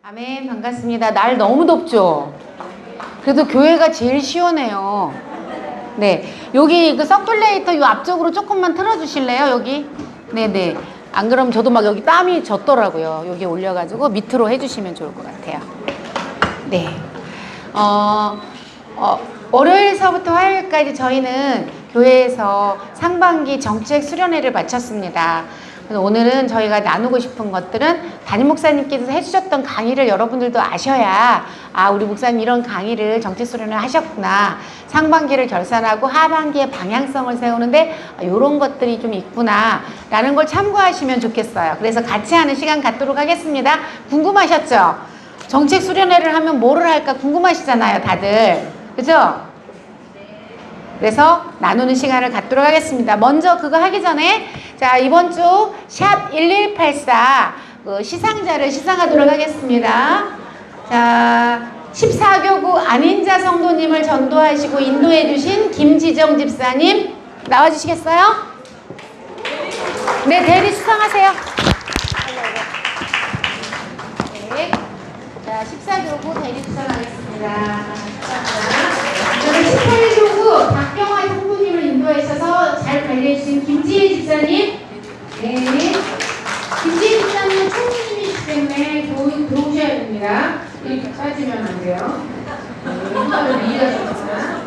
아멘. 반갑습니다. 날 너무 덥죠? 그래도 교회가 제일 시원해요. 네. 여기 그 서큘레이터 요 앞쪽으로 조금만 틀어주실래요? 여기? 네네. 안 그러면 저도 막 여기 땀이 젖더라고요. 여기 올려가지고 밑으로 해주시면 좋을 것 같아요. 네. 월요일서부터 화요일까지 저희는 교회에서 상반기 정책 수련회를 마쳤습니다. 그래서 오늘은 저희가 나누고 싶은 것들은 담임 목사님께서 해주셨던 강의를 여러분들도 아셔야 우리 목사님 이런 강의를 정책 수련을 하셨구나, 상반기를 결산하고 하반기에 방향성을 세우는데 이런 것들이 좀 있구나 라는 걸 참고하시면 좋겠어요. 그래서 같이 하는 시간 갖도록 하겠습니다. 궁금하셨죠? 정책 수련회를 하면 뭐를 할까 궁금하시잖아요, 다들. 그죠? 그래서 나누는 시간을 갖도록 하겠습니다. 먼저 그거 하기 전에 자, 이번 주 샵 1184 시상자를 시상하도록 하겠습니다. 자, 14교구 안인자 성도님을 전도하시고 인도해 주신 김지정 집사님 나와주시겠어요? 네, 대리 수상하세요. 네. 자, 14교구 대리 수상하겠습니다. 저는 18교구 박경화 성도님을 인도하셔서 잘 관리해주신 김지혜 집사님. 네. 김지혜 집사님은 총무님이시기 때문에 들어오셔야 됩니다. 이렇게 빠지면 안 돼요. 네, 한번을 이해하셨구나.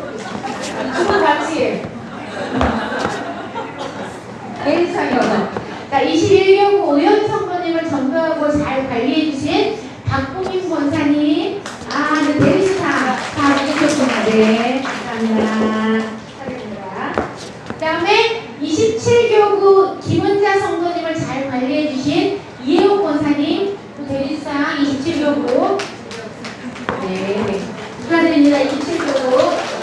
두분 같이. 내일상이어서. 자, 21교구 오연 성도님을 전도하고 잘 관리해주신 박봉인 권사님. 네, 대리수상 다 해주셨습니다. 네, 감사합니다. 축하드립니다. 그 다음에 27교구 김은자 성도님을 잘 관리해주신 이혜옥 권사님, 또 대리수상 27교구. 네, 축하드립니다. 27교구.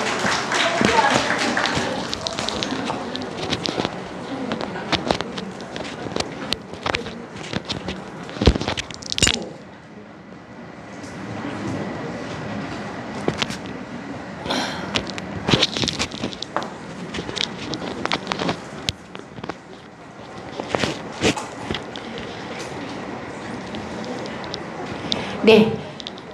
네,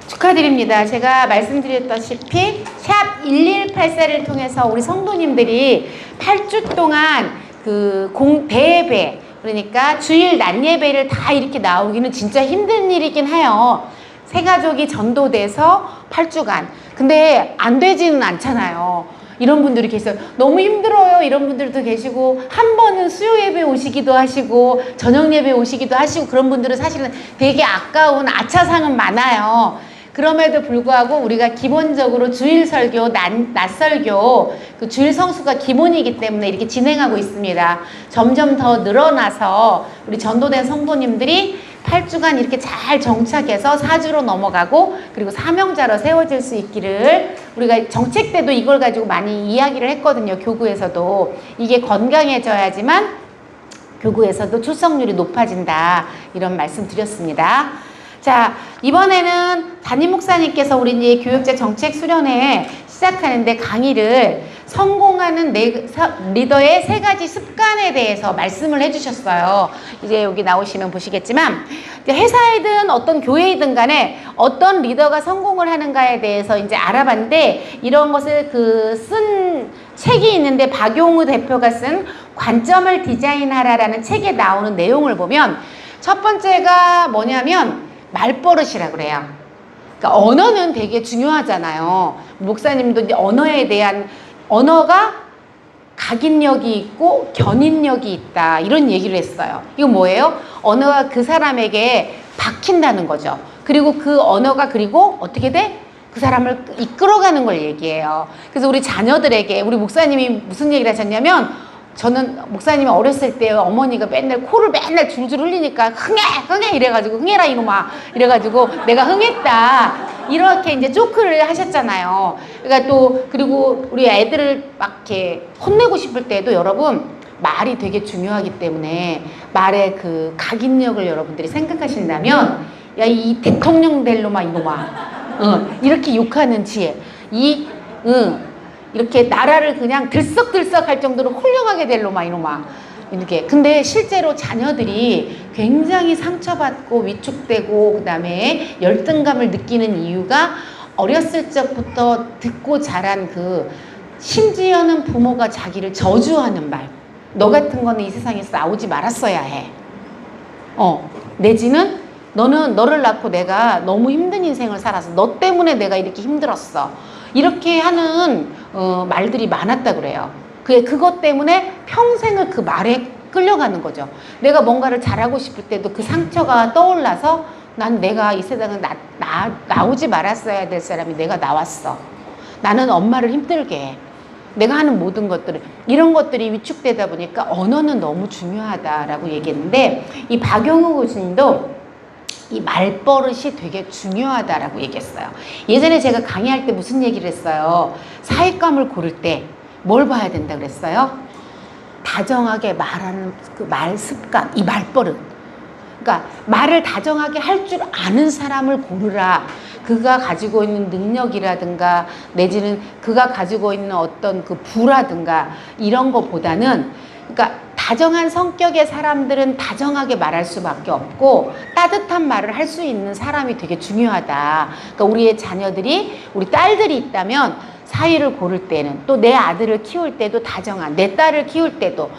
축하드립니다. 제가 말씀드렸다시피 샵 1184를 통해서 우리 성도님들이 8주 동안 그 대예배, 그러니까 주일 낮 예배를 다 이렇게 나오기는 진짜 힘든 일이긴 해요. 세 가족이 전도돼서 8주간. 근데 안 되지는 않잖아요. 이런 분들이 계세요. 너무 힘들어요. 이런 분들도 계시고, 한 번은 수요 예배 오시기도 하시고, 저녁 예배 오시기도 하시고, 그런 분들은 사실은 되게 아까운 아차상은 많아요. 그럼에도 불구하고 우리가 기본적으로 주일 설교, 낮 설교, 그 주일 성수가 기본이기 때문에 이렇게 진행하고 있습니다. 점점 더 늘어나서 우리 전도된 성도님들이 8주간 이렇게 잘 정착해서 4주로 넘어가고, 그리고 사명자로 세워질 수 있기를, 우리가 정책 때도 이걸 가지고 많이 이야기를 했거든요. 교구에서도. 이게 건강해져야지만 교구에서도 출석률이 높아진다, 이런 말씀 드렸습니다. 자, 이번에는 담임 목사님께서 우리 이제 교육자 정책 수련회 시작하는데 강의를 성공하는 리더의 3가지 습관에 대해서 말씀을 해주셨어요. 이제 여기 나오시면 보시겠지만, 회사이든 어떤 교회이든 간에 어떤 리더가 성공을 하는가에 대해서 이제 알아봤는데, 이런 것을 쓴 책이 있는데, 박용우 대표가 쓴 관점을 디자인하라라는 책에 나오는 내용을 보면, 첫 번째가 뭐냐면 말버릇이라고 그래요. 그러니까 언어는 되게 중요하잖아요. 목사님도 이제 언어가 각인력이 있고 견인력이 있다, 이런 얘기를 했어요. 이거 뭐예요? 언어가 그 사람에게 박힌다는 거죠. 그리고 그 언어가 그리고 어떻게 돼? 그 사람을 이끌어가는 걸 얘기해요. 그래서 우리 자녀들에게 우리 목사님이 무슨 얘기를 하셨냐면, 저는 목사님이 어렸을 때 어머니가 맨날 코를 맨날 줄줄 흘리니까 흥해 이래가지고, 흥해라 이놈아 이래가지고 내가 흥했다, 이렇게 이제 조크를 하셨잖아요. 그러니까 또 그리고 우리 애들을 막 이렇게 혼내고 싶을 때도 여러분, 말이 되게 중요하기 때문에 말의 그 각인력을 여러분들이 생각하신다면, 야, 이 대통령 될 놈아 이놈아, 이렇게 욕하는 지혜, 이렇게 나라를 그냥 들썩들썩 할 정도로 훌륭하게 될 놈아 이놈아, 이렇게. 근데 실제로 자녀들이 굉장히 상처받고 위축되고 그다음에 열등감을 느끼는 이유가 어렸을 적부터 듣고 자란 심지어는 부모가 자기를 저주하는 말. 너 같은 거는 이 세상에서 나오지 말았어야 해. 내지는 너는 너를 낳고 내가 너무 힘든 인생을 살아서 너 때문에 내가 이렇게 힘들었어. 이렇게 하는 말들이 많았다 그래요. 그것 때문에 평생을 그 말에 끌려가는 거죠. 내가 뭔가를 잘하고 싶을 때도 그 상처가 떠올라서 난 내가 이 세상에 나오지 말았어야 될 사람이 내가 나왔어. 나는 엄마를 힘들게 해. 내가 하는 모든 것들을 이런 것들이 위축되다 보니까 언어는 너무 중요하다라고 얘기했는데 이 박용우 교수님도 이 말버릇이 되게 중요하다라고 얘기했어요. 예전에 제가 강의할 때 무슨 얘기를 했어요? 사익감을 고를 때 뭘 봐야 된다 그랬어요? 다정하게 말하는 그 말 습관, 이 말버릇. 그러니까 말을 다정하게 할 줄 아는 사람을 고르라. 그가 가지고 있는 능력이라든가 내지는 그가 가지고 있는 어떤 그 부라든가 이런 것보다는 그러니까 다정한 성격의 사람들은 다정하게 말할 수밖에 없고 따뜻한 말을 할 수 있는 사람이 되게 중요하다. 그러니까 우리의 자녀들이 우리 딸들이 있다면 사위를 고를 때는 또 내 아들을 키울 때도 다정한 내 딸을 키울 때도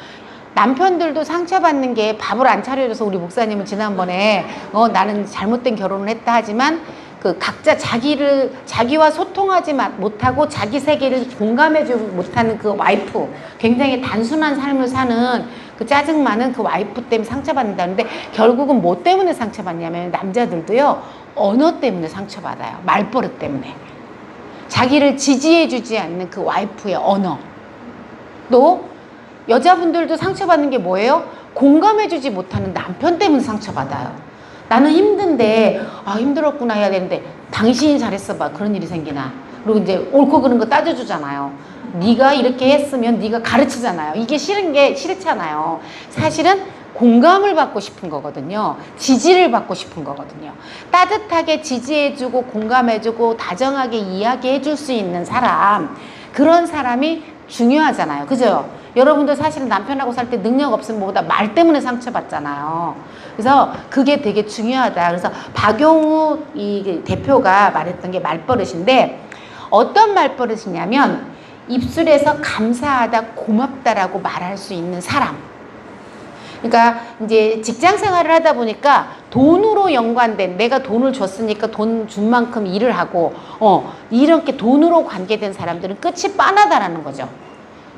남편들도 상처받는 게 밥을 안 차려줘서 우리 목사님은 지난번에 나는 잘못된 결혼을 했다 하지만 그 각자 자기와 소통하지 못하고 자기 세계를 공감해주지 못하는 그 와이프, 굉장히 단순한 삶을 사는 그 짜증 많은 그 와이프 때문에 상처받는다는데 결국은 뭐 때문에 상처받냐면 남자들도요 언어 때문에 상처받아요. 말버릇 때문에. 자기를 지지해주지 않는 그 와이프의 언어. 또 여자분들도 상처받는 게 뭐예요? 공감해주지 못하는 남편 때문에 상처받아요. 나는 힘든데 힘들었구나 해야 되는데 당신이 잘했어 봐. 그런 일이 생기나. 그리고 이제 옳고 그른 거 따져주잖아요. 네가 이렇게 했으면 네가 가르치잖아요. 이게 싫잖아요. 사실은 공감을 받고 싶은 거거든요. 지지를 받고 싶은 거거든요. 따뜻하게 지지해주고 공감해주고 다정하게 이야기해줄 수 있는 사람, 그런 사람이 중요하잖아요. 그죠? 여러분도 사실은 남편하고 살 때 능력 없으면 뭐보다 말 때문에 상처받잖아요. 그래서 그게 되게 중요하다. 그래서 박용우 이 대표가 말했던 게 말버릇인데 어떤 말버릇이냐면 입술에서 감사하다, 고맙다라고 말할 수 있는 사람. 그러니까 이제 직장 생활을 하다 보니까 돈으로 연관된 내가 돈을 줬으니까 돈 준 만큼 일을 하고 이렇게 돈으로 관계된 사람들은 끝이 빤하다라는 거죠.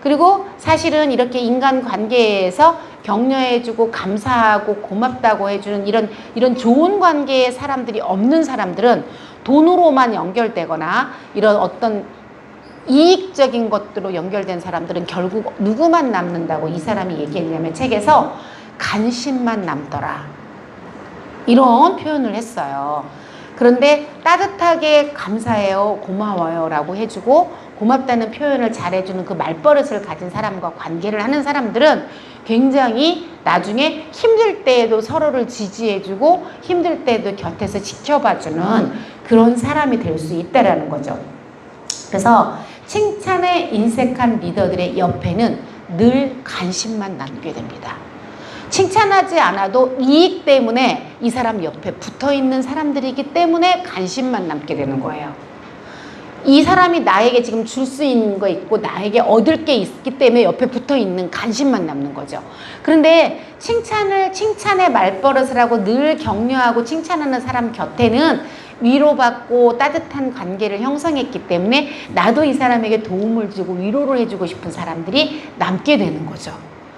그리고 사실은 이렇게 인간관계에서 격려해주고 감사하고 고맙다고 해주는 이런 좋은 관계의 사람들이 없는 사람들은 돈으로만 연결되거나 이런 어떤 이익적인 것들로 연결된 사람들은 결국 누구만 남는다고 이 사람이 얘기했냐면 책에서 간신만 남더라. 이런 표현을 했어요. 그런데 따뜻하게 감사해요, 고마워요 라고 해주고 고맙다는 표현을 잘해주는 그 말버릇을 가진 사람과 관계를 하는 사람들은 굉장히 나중에 힘들 때에도 서로를 지지해주고 힘들 때에도 곁에서 지켜봐주는 그런 사람이 될 수 있다는 거죠. 그래서 칭찬에 인색한 리더들의 옆에는 늘 관심만 남게 됩니다. 칭찬하지 않아도 이익 때문에 이 사람 옆에 붙어있는 사람들이기 때문에 관심만 남게 되는 거예요. 이 사람이 나에게 지금 줄 수 있는 거 있고 나에게 얻을 게 있기 때문에 옆에 붙어있는 관심만 남는 거죠. 그런데 칭찬의 말버릇을 하고 늘 격려하고 칭찬하는 사람 곁에는 위로받고 따뜻한 관계를 형성했기 때문에 나도 이 사람에게 도움을 주고 위로를 해주고 싶은 사람들이 남게 되는 거죠.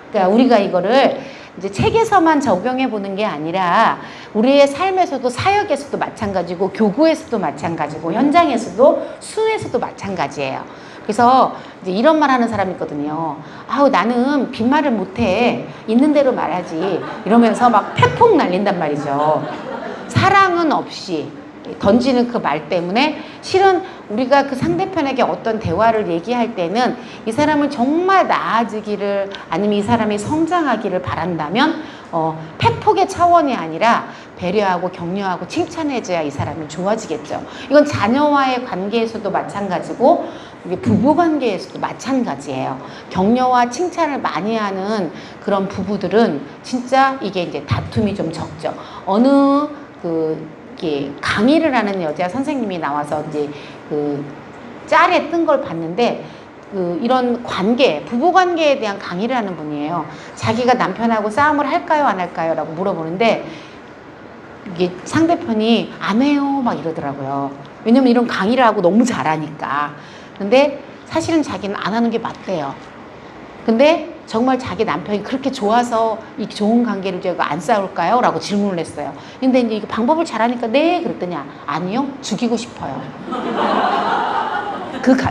그러니까 우리가 이거를 이제 책에서만 적용해 보는 게 아니라 우리의 삶에서도 사역에서도 마찬가지고 교구에서도 마찬가지고 현장에서도 수에서도 마찬가지예요. 그래서 이제 이런 말 하는 사람이 있거든요. 아우 나는 빈말을 못해. 있는 대로 말하지. 이러면서 막 팩폭 날린단 말이죠. 사랑은 없이 던지는 그 말 때문에 실은 우리가 그 상대편에게 어떤 대화를 얘기할 때는 이 사람을 정말 나아지기를 아니면 이 사람이 성장하기를 바란다면 팩폭의 차원이 아니라 배려하고 격려하고 칭찬해줘야 이 사람이 좋아지겠죠. 이건 자녀와의 관계에서도 마찬가지고 이게 부부 관계에서도 마찬가지예요. 격려와 칭찬을 많이 하는 그런 부부들은 진짜 이게 이제 다툼이 좀 적죠. 어느 이게 강의를 하는 여자 선생님이 나와서 이제 짤에 뜬 걸 봤는데 이런 관계, 부부 관계에 대한 강의를 하는 분이에요. 자기가 남편하고 싸움을 할까요, 안 할까요? 라고 물어보는데 이게 상대편이 안 해요, 막 이러더라고요. 왜냐면 이런 강의를 하고 너무 잘하니까. 근데 사실은 자기는 안 하는 게 맞대요. 근데 정말 자기 남편이 그렇게 좋아서 이 좋은 관계를 제가 안 싸울까요? 라고 질문을 했어요. 근데 이제 이거 방법을 잘하니까 네 그랬더니 아니요, 죽이고 싶어요.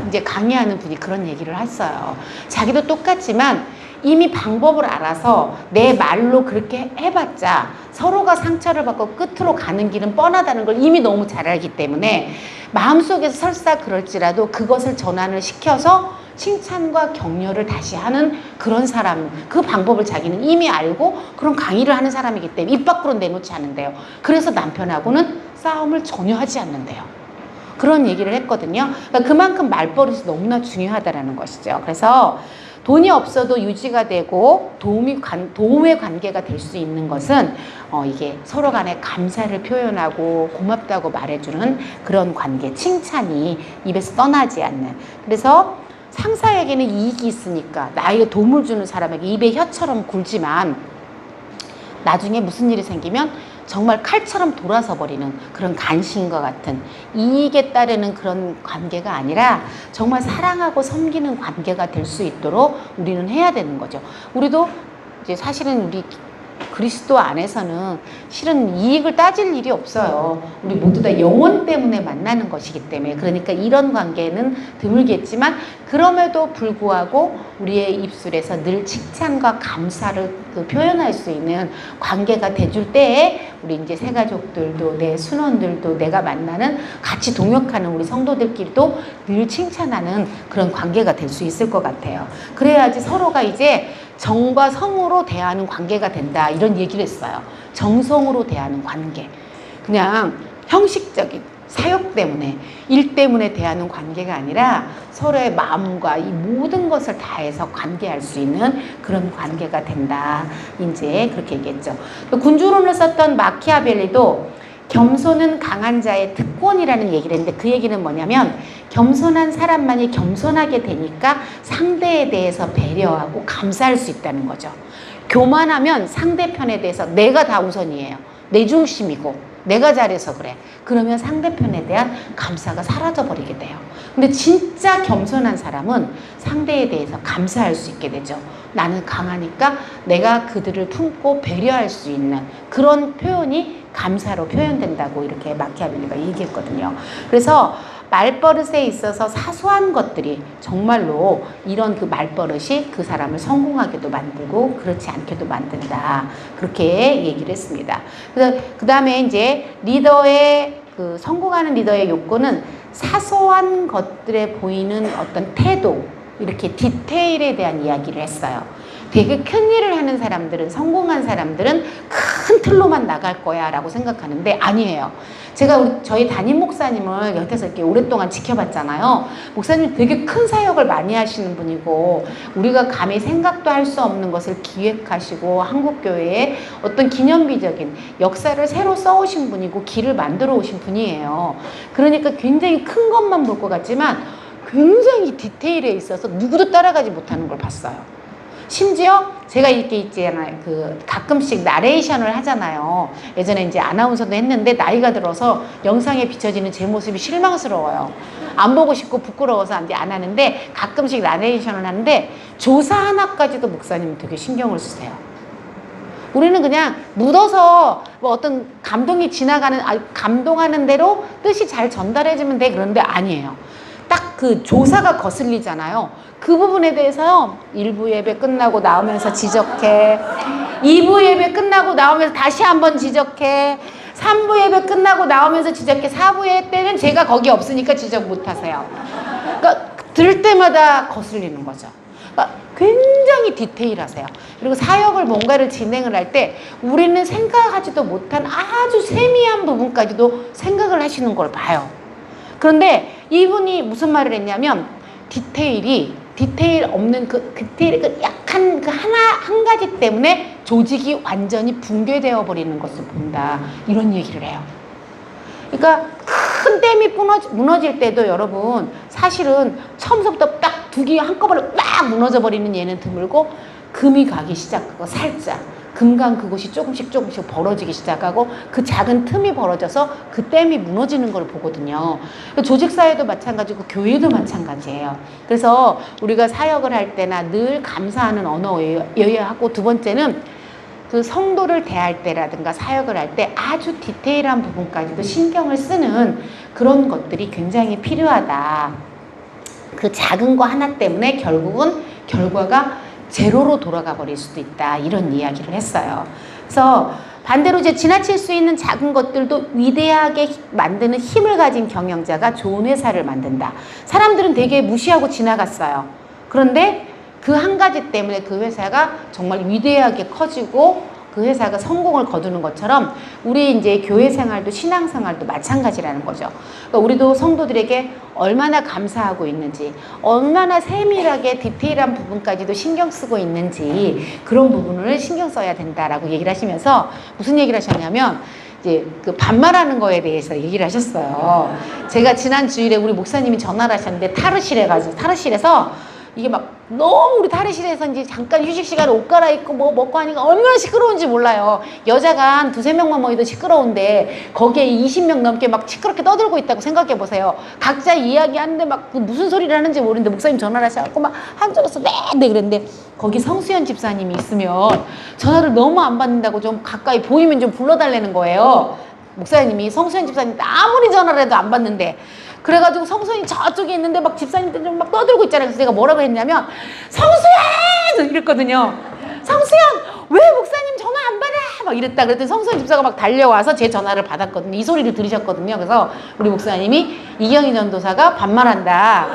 이제 강의하는 분이 그런 얘기를 했어요. 자기도 똑같지만 이미 방법을 알아서 내 말로 그렇게 해봤자 서로가 상처를 받고 끝으로 가는 길은 뻔하다는 걸 이미 너무 잘 알기 때문에 마음속에서 설사 그럴지라도 그것을 전환을 시켜서 칭찬과 격려를 다시 하는 그런 사람, 그 방법을 자기는 이미 알고 그런 강의를 하는 사람이기 때문에 입 밖으로 내놓지 않는데요. 그래서 남편하고는 싸움을 전혀 하지 않는데요. 그런 얘기를 했거든요. 그러니까 그만큼 말버릇이 너무나 중요하다는 것이죠. 그래서 돈이 없어도 유지가 되고 도움의 관계가 될 수 있는 것은 이게 서로 간에 감사를 표현하고 고맙다고 말해주는 그런 관계, 칭찬이 입에서 떠나지 않는. 그래서 상사에게는 이익이 있으니까 나에게 도움을 주는 사람에게 입에 혀처럼 굴지만 나중에 무슨 일이 생기면 정말 칼처럼 돌아서 버리는 그런 간신과 같은 이익에 따르는 그런 관계가 아니라 정말 사랑하고 섬기는 관계가 될 수 있도록 우리는 해야 되는 거죠. 우리도 이제 사실은 우리 그리스도 안에서는 실은 이익을 따질 일이 없어요. 우리 모두 다 영혼 때문에 만나는 것이기 때문에. 그러니까 이런 관계는 드물겠지만 그럼에도 불구하고 우리의 입술에서 늘 칭찬과 감사를 표현할 수 있는 관계가 돼줄 때에 우리 이제 새가족들도 내 순원들도 내가 만나는 같이 동역하는 우리 성도들끼리도 늘 칭찬하는 그런 관계가 될 수 있을 것 같아요. 그래야지 서로가 이제 정과 성으로 대하는 관계가 된다, 이런 얘기를 했어요. 정성으로 대하는 관계. 그냥 형식적인 사역 때문에, 일 때문에 대하는 관계가 아니라 서로의 마음과 이 모든 것을 다해서 관계할 수 있는 그런 관계가 된다, 이제 그렇게 얘기했죠. 군주론을 썼던 마키아벨리도 겸손은 강한 자의 특권이라는 얘기를 했는데, 그 얘기는 뭐냐면 겸손한 사람만이 겸손하게 되니까 상대에 대해서 배려하고 감사할 수 있다는 거죠. 교만하면 상대편에 대해서 내가 다 우선이에요. 내 중심이고 내가 잘해서 그래. 그러면 상대편에 대한 감사가 사라져버리게 돼요. 근데 진짜 겸손한 사람은 상대에 대해서 감사할 수 있게 되죠. 나는 강하니까 내가 그들을 품고 배려할 수 있는 그런 표현이 감사로 표현된다고 이렇게 마키아벨리가 얘기했거든요. 그래서 말버릇에 있어서 사소한 것들이 정말로 이런 그 말버릇이 그 사람을 성공하게도 만들고 그렇지 않게도 만든다, 그렇게 얘기를 했습니다. 그래서 그 다음에 이제 리더의 성공하는 리더의 요건은 사소한 것들에 보이는 어떤 태도, 이렇게 디테일에 대한 이야기를 했어요. 되게 큰 일을 하는 사람들은, 성공한 사람들은 큰 틀로만 나갈 거야 라고 생각하는데 아니에요. 제가 저희 담임 목사님을 곁에서 이렇게 오랫동안 지켜봤잖아요. 목사님 되게 큰 사역을 많이 하시는 분이고 우리가 감히 생각도 할 수 없는 것을 기획하시고 한국교회에 어떤 기념비적인 역사를 새로 써오신 분이고 길을 만들어 오신 분이에요. 그러니까 굉장히 큰 것만 볼 것 같지만 굉장히 디테일에 있어서 누구도 따라가지 못하는 걸 봤어요. 심지어 제가 이렇게 있잖아요. 가끔씩 나레이션을 하잖아요. 예전에 이제 아나운서도 했는데 나이가 들어서 영상에 비춰지는 제 모습이 실망스러워요. 안 보고 싶고 부끄러워서 이제 안 하는데 가끔씩 나레이션을 하는데 조사 하나까지도 목사님은 되게 신경을 쓰세요. 우리는 그냥 묻어서 뭐 어떤 감동이 감동하는 대로 뜻이 잘 전달해지면 돼, 그런데 아니에요. 딱 그 조사가 거슬리잖아요. 그 부분에 대해서요, 1부 예배 끝나고 나오면서 지적해, 2부 예배 끝나고 나오면서 다시 한번 지적해, 3부 예배 끝나고 나오면서 지적해 4부 예배 때는 제가 거기 없으니까 지적 못 하세요. 그러니까 들을 때마다 거슬리는 거죠. 그러니까 굉장히 디테일하세요. 그리고 사역을 뭔가를 진행을 할 때 우리는 생각하지도 못한 아주 세미한 부분까지도 생각을 하시는 걸 봐요. 그런데 이분이 무슨 말을 했냐면 디테일 없는 디테일 약한 한 가지 때문에 조직이 완전히 붕괴되어 버리는 것을 본다. 이런 얘기를 해요. 그러니까 큰 댐이 무너질 때도 여러분 사실은 처음부터 딱 두 개 한꺼번에 딱 무너져 버리는 얘는 드물고 금이 가기 시작하고 살짝 금강 그곳이 조금씩 벌어지기 시작하고 그 작은 틈이 벌어져서 그 댐이 무너지는 걸 보거든요. 조직사회도 마찬가지고 교회도 마찬가지예요. 그래서 우리가 사역을 할 때나 늘 감사하는 언어여야 하고 두 번째는 그 성도를 대할 때라든가 사역을 할 때 아주 디테일한 부분까지도 신경을 쓰는 그런 것들이 굉장히 필요하다. 그 작은 거 하나 때문에 결국은 결과가 제로로 돌아가 버릴 수도 있다. 이런 이야기를 했어요. 그래서 반대로 이제 지나칠 수 있는 작은 것들도 위대하게 만드는 힘을 가진 경영자가 좋은 회사를 만든다. 사람들은 되게 무시하고 지나갔어요. 그런데 그 한 가지 때문에 그 회사가 정말 위대하게 커지고 그 회사가 성공을 거두는 것처럼 우리 이제 교회 생활도 신앙 생활도 마찬가지라는 거죠. 그러니까 우리도 성도들에게 얼마나 감사하고 있는지, 얼마나 세밀하게 디테일한 부분까지도 신경 쓰고 있는지 그런 부분을 신경 써야 된다라고 얘기를 하시면서 무슨 얘기를 하셨냐면 이제 그 반말하는 거에 대해서 얘기를 하셨어요. 제가 지난 주일에 우리 목사님이 전화를 하셨는데 탈의실에서 이게 막 너무 우리 탈의실에서 이제 잠깐 휴식 시간에 옷 갈아입고 뭐 먹고 하니까 얼마나 시끄러운지 몰라요. 여자가 한 두세 명만 모여도 시끄러운데 거기에 20명 넘게 막 시끄럽게 떠들고 있다고 생각해 보세요. 각자 이야기하는데 막 무슨 소리를 하는지 모르는데 목사님 전화를 하셔갖고 막 한쪽에서 네 그랬는데 거기 성수연 집사님이 있으면 전화를 너무 안 받는다고 좀 가까이 보이면 좀 불러달라는 거예요. 목사님이 성수연 집사님 아무리 전화를 해도 안 받는데 그래가지고 성수연이 저쪽에 있는데 막 집사님들 좀 막 떠들고 있잖아요. 그래서 제가 뭐라고 했냐면 성수연! 이랬거든요. 성수연! 왜 목사님 전화 안 받아? 막 이랬다. 그랬더니 성수연 집사가 막 달려와서 제 전화를 받았거든요. 이 소리를 들으셨거든요. 그래서 우리 목사님이 이경희 전도사가 반말한다.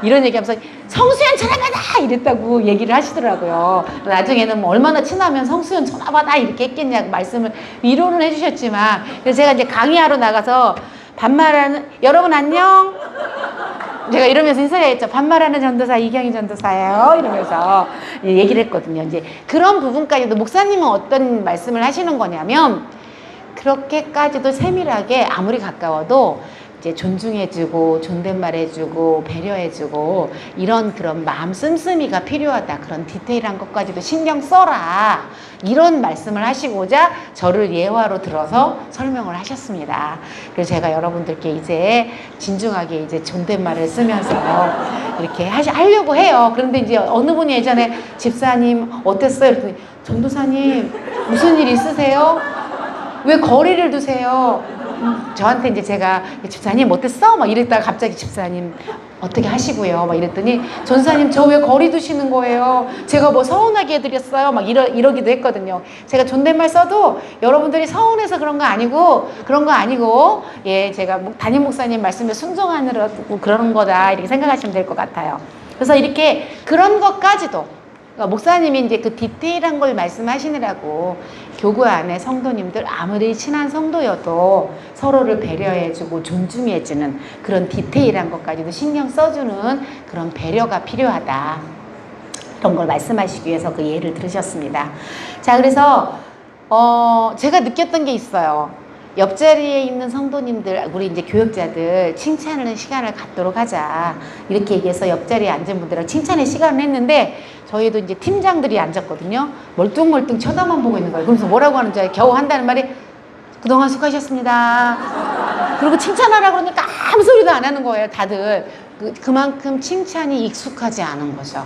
이런 얘기하면서 성수연 전화 받아! 이랬다고 얘기를 하시더라고요. 나중에는 뭐 얼마나 친하면 성수연 전화 받아! 이렇게 했겠냐고 말씀을 위로는 해주셨지만 그래서 제가 이제 강의하러 나가서 반말하는 여러분 안녕. 제가 이러면서 인사했죠. 반말하는 전도사 이경희 전도사예요. 이러면서 얘기를 했거든요. 이제 그런 부분까지도 목사님은 어떤 말씀을 하시는 거냐면 그렇게까지도 세밀하게 아무리 가까워도 이제 존중해주고 존댓말해주고 배려해주고 이런 그런 마음 씀씀이가 필요하다. 그런 디테일한 것까지도 신경 써라. 이런 말씀을 하시고자 저를 예화로 들어서 설명을 하셨습니다. 그래서 제가 여러분들께 이제 진중하게 이제 존댓말을 쓰면서 이렇게 하려고 해요. 그런데 이제 어느 분이 예전에 집사님 어땠어요? 그랬더니 전도사님 무슨 일 있으세요? 왜 거리를 두세요? 저한테 이제 제가 집사님 어땠어? 막 이랬다가 갑자기 집사님 어떻게 하시고요? 막 이랬더니 전사님 저 왜 거리 두시는 거예요? 제가 뭐 서운하게 해드렸어요? 막 이러기도 했거든요. 제가 존댓말 써도 여러분들이 서운해서 그런 거 아니고 예 제가 담임 목사님 말씀에 순종하느라고 그러는 거다 이렇게 생각하시면 될 것 같아요. 그래서 이렇게 그런 것까지도 그러니까 목사님이 이제 그 디테일한 걸 말씀하시느라고 교구 안에 성도님들 아무리 친한 성도여도 서로를 배려해주고 존중해주는 그런 디테일한 것까지도 신경 써주는 그런 배려가 필요하다. 이런 걸 말씀하시기 위해서 그 예를 들으셨습니다. 자, 그래서 제가 느꼈던 게 있어요. 옆자리에 있는 성도님들, 우리 이제 교역자들 칭찬하는 시간을 갖도록 하자. 이렇게 얘기해서 옆자리에 앉은 분들하고 칭찬의 시간을 했는데 저희도 이제 팀장들이 앉았거든요. 멀뚱멀뚱 쳐다만 보고 있는 거예요. 그래서 뭐라고 하는지 알아요? 겨우 한다는 말이 그동안 수고하셨습니다. 그리고 칭찬하라고 그러니까 아무 소리도 안 하는 거예요. 다들. 그만큼 칭찬이 익숙하지 않은 거죠.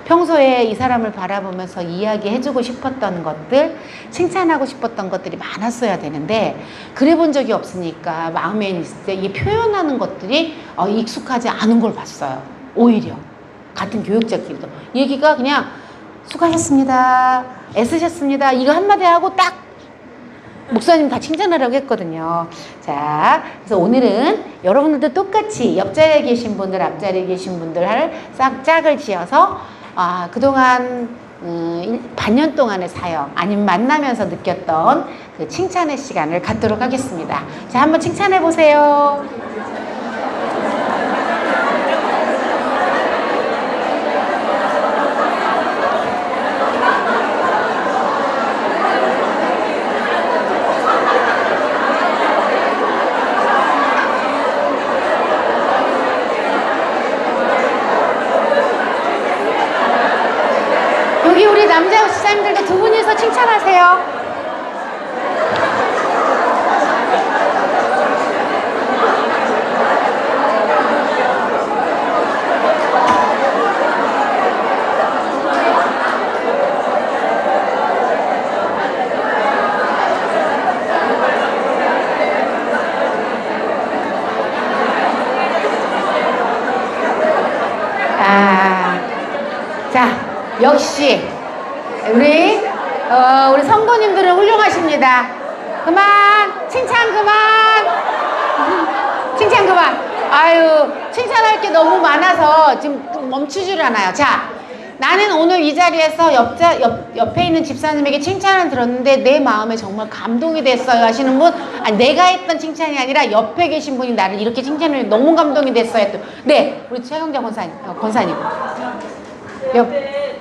평소에 이 사람을 바라보면서 이야기해주고 싶었던 것들, 칭찬하고 싶었던 것들이 많았어야 되는데 그래 본 적이 없으니까 마음에 있을 때 이 표현하는 것들이 익숙하지 않은 걸 봤어요. 오히려 같은 교육자끼리도 얘기가 그냥 수고하셨습니다, 애쓰셨습니다 이거 한마디 하고 딱 목사님 다 칭찬하라고 했거든요. 자, 그래서 오늘은 여러분들도 똑같이 옆자리에 계신 분들, 앞자리에 계신 분들 싹 짝을 지어서 그동안 반년 동안의 사역 아니면 만나면서 느꼈던 그 칭찬의 시간을 갖도록 하겠습니다. 자, 한번 칭찬해 보세요. 여기 우리 남자 집사님들도 두 분이서 칭찬하세요. 자, 역시 우리 성도님들은 훌륭하십니다. 그만 칭찬 그만 칭찬 그만. 아유, 칭찬할 게 너무 많아서 지금 멈추질 않아요. 자, 나는 오늘 이 자리에서 옆에 있는 집사님에게 칭찬을 들었는데 내 마음에 정말 감동이 됐어요 하시는 분, 아니, 내가 했던 칭찬이 아니라 옆에 계신 분이 나를 이렇게 칭찬을 너무 감동이 됐어요. 네, 우리 최경자 권사님. 옆에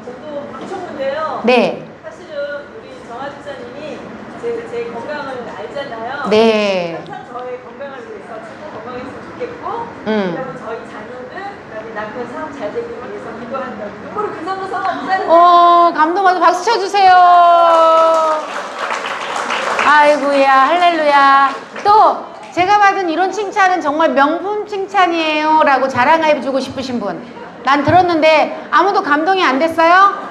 저도 방청인데요. 네. 사실은 우리 정아 집사님이 제 건강을 알잖아요. 네. 항상 저의 건강을 위해서 진짜 건강했으면 좋겠고, 그다음에 저희 자녀들, 그다음에 남편 사업 잘 되기 위해서 기도한다. 누구를 그 정도 상관없잖아요. 감동받아 박수 쳐주세요. 아이고야, 할렐루야. 또 제가 받은 이런 칭찬은 정말 명품 칭찬이에요 라고 자랑해주고 싶으신 분, 난 들었는데 아무도 감동이 안 됐어요?